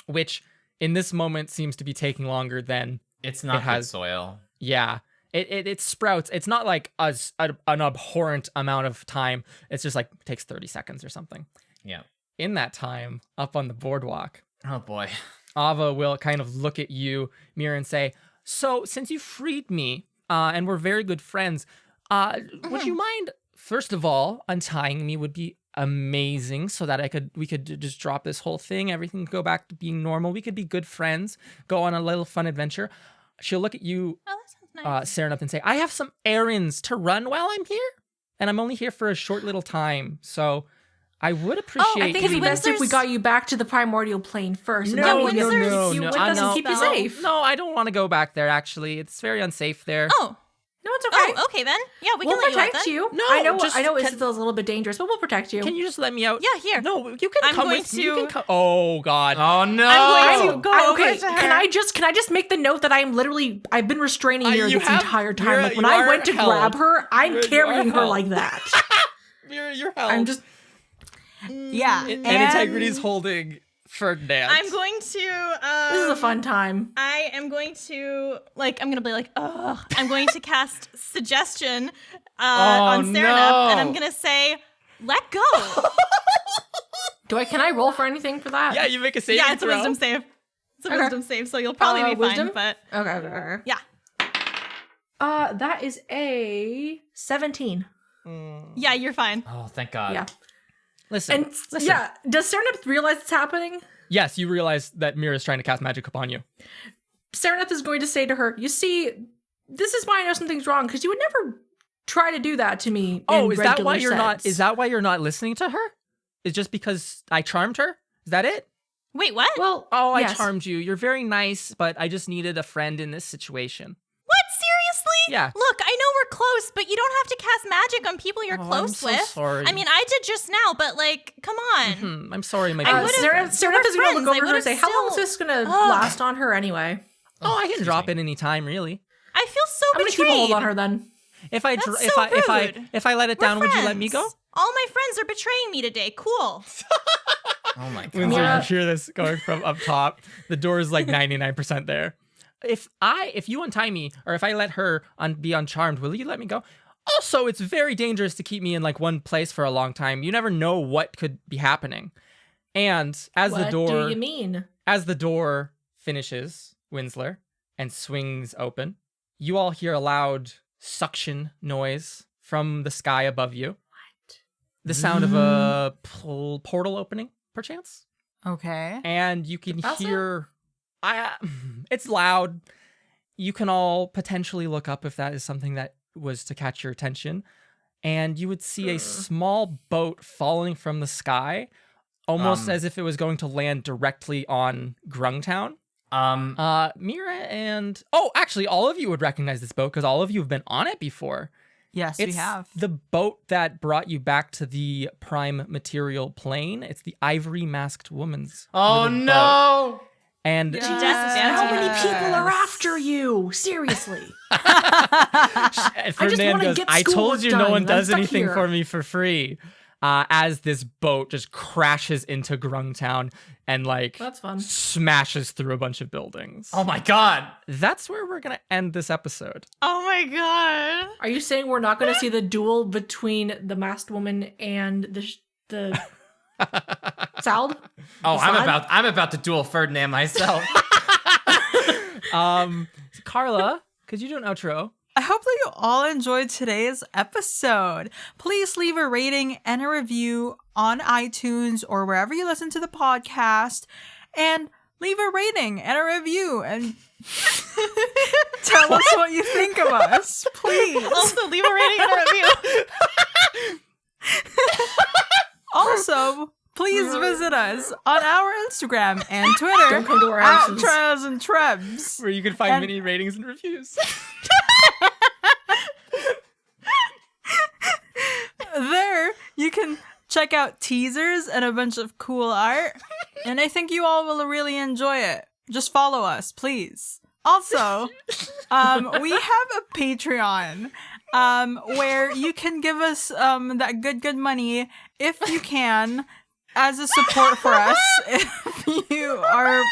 which in this moment seems to be taking longer than It's not It has- good soil. yeah. It sprouts. It's not like an abhorrent amount of time. It's just like takes 30 seconds or something. Yeah. In that time, up on the boardwalk, Oh boy. Ava will kind of look at you, Mira, and say, "So, since you freed me, and we're very good friends, would you mind, first of all, untying me would be amazing so that we could just drop this whole thing, everything could go back to being normal. We could be good friends, go on a little fun adventure." She'll look at you, Oh, that sounds nice. Sereneth, and say, "I have some errands to run while I'm here, and I'm only here for a short little time, so I would appreciate I think it'd be you." best if we got you back to the primordial plane first. and No, then no, we'd be able to no, keep you no, with I us and know. keep you safe. No, I don't want to go back there, actually. It's very unsafe there. Oh, No, it's okay. oh, okay then. Yeah, we We'll can let you out protect then. you. No, I know. just I know. It can- feels a little bit dangerous, but we'll protect you. Can you just let me out? Yeah, here. No, you can I'm come going with me. You to- can come. Oh God. Oh no. I'm going to go okay, over to her. can I just make the note that I've been restraining Mira you this have- entire time. Mira, Like when you I are went to held. grab her, I'm Mira, you carrying are her held. like that. Mira, you're held. I'm just Yeah. And Integrity's holding Ferdinand. I'm going to. this is a fun time. I am going to I'm gonna be like, ugh. I'm going to cast suggestion on Sereneth, no. and I'm gonna say, let go. Can I roll for anything for that? Yeah, you make a saving Yeah, it's a throw. wisdom save. It's a Okay. wisdom save, so you'll probably be wisdom? fine. But Okay. yeah, That is a 17. yeah, you're fine. Oh, thank God. Yeah. Listen. And listen. yeah, does Sereneth realize it's happening? Yes, you realize that Mira's trying to cast magic upon you. Sereneth is going to say to her, "You see, this is why I know something's wrong, because you would never try to do that to me." Oh, in is that why regular you're not? sense." Is that why you're not listening to her? Is just because I charmed her? Is that it? Wait, what? Well, Oh, I yes. charmed you. You're very nice, but I just needed a friend in this situation. What? Seriously? Yeah. Look, I know we're close, but you don't have to cast magic on people you're Oh, I'm close so with. sorry. I mean, I did just now, but come on. I'm sorry, my I bad. would've- Sereneth we're is going to look friends. I over her and would've say, "How long is still- this going to Ugh. last on her anyway?" Oh, I can Excuse drop me. it any time, really. I feel so I'm going to betrayed. keep a hold on her then. If I That's dr- so rude. if I let it We're down, would you let me go? friends. All my friends are betraying me today. Cool. Oh my God. Winslow, Yeah. you hear this going from up top. The door is like 99% there. If you untie me, or if I let her be uncharmed, will you let me go? Also, it's very dangerous to keep me in like one place for a long time. You never know what could be happening. And as What the door do you mean? as the door finishes, Winsler, and swings open, you all hear a loud suction noise from the sky above you. What? The sound of a portal opening, perchance. Okay. And you can Awesome. hear it's loud. You can all potentially look up if that is something that was to catch your attention, and you would see a small boat falling from the sky, almost as if it was going to land directly on Grungtown. Mira and actually all of you would recognize this boat because all of you have been on it before. Yes, It's we have. the boat that brought you back to the prime material plane. It's the Ivory Masked Woman's Oh little boat. no. And She just found How you. many people are after you? Seriously. And just Ferdinand wanna goes, get I told schoolwork you no done. one I'm does stuck anything here." for me for free. As this boat just crashes into Grungtown and like That's fun. smashes through a bunch of buildings. Oh my God. That's where we're gonna end this episode. Oh my god. Are you saying we're not going to see the duel between the masked woman and the Sald? Oh, Facade? I'm about to duel Ferdinand myself. Carla, could you do an outro? I hope that you all enjoyed today's episode. Please leave a rating and a review on iTunes or wherever you listen to the podcast, and leave a rating and a review and tell us what you think of us, please. Also, leave a rating and a review. Also, please visit us on our Instagram and Twitter Don't come to our at houses. Trials and Trebs. Where you can find And- many ratings and reviews. There, you can check out teasers and a bunch of cool art, and I think you all will really enjoy it. Just follow us, please. Also, we have a Patreon where you can give us that good money if you can as a support for us if you are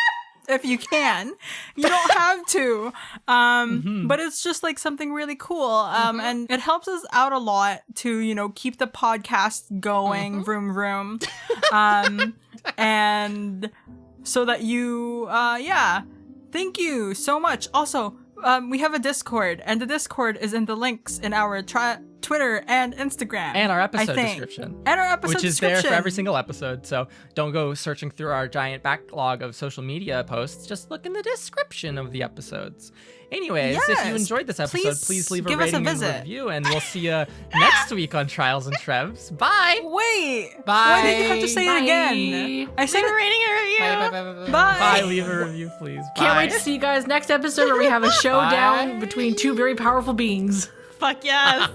if you can. You don't have to. But it's just like something really cool. And it helps us out a lot to, you know, keep the podcast going, vroom vroom. And so that you, thank you so much. Also, we have a Discord, and the Discord is in the links in our Twitter and Instagram. And our episode description. And our episode Which is description. there for every single episode. So don't go searching through our giant backlog of social media posts. Just look in the description of the episodes. Anyways, if you enjoyed this episode, please leave a rating and review. And we'll see you next week on Trials and Trebs. Bye. Wait. Bye. Why did you have to say it again? I said Leave a rating and review. Bye. Bye. Leave a review, please. Can't Bye. wait to see you guys next episode where we have a showdown between two very powerful beings. Fuck yes.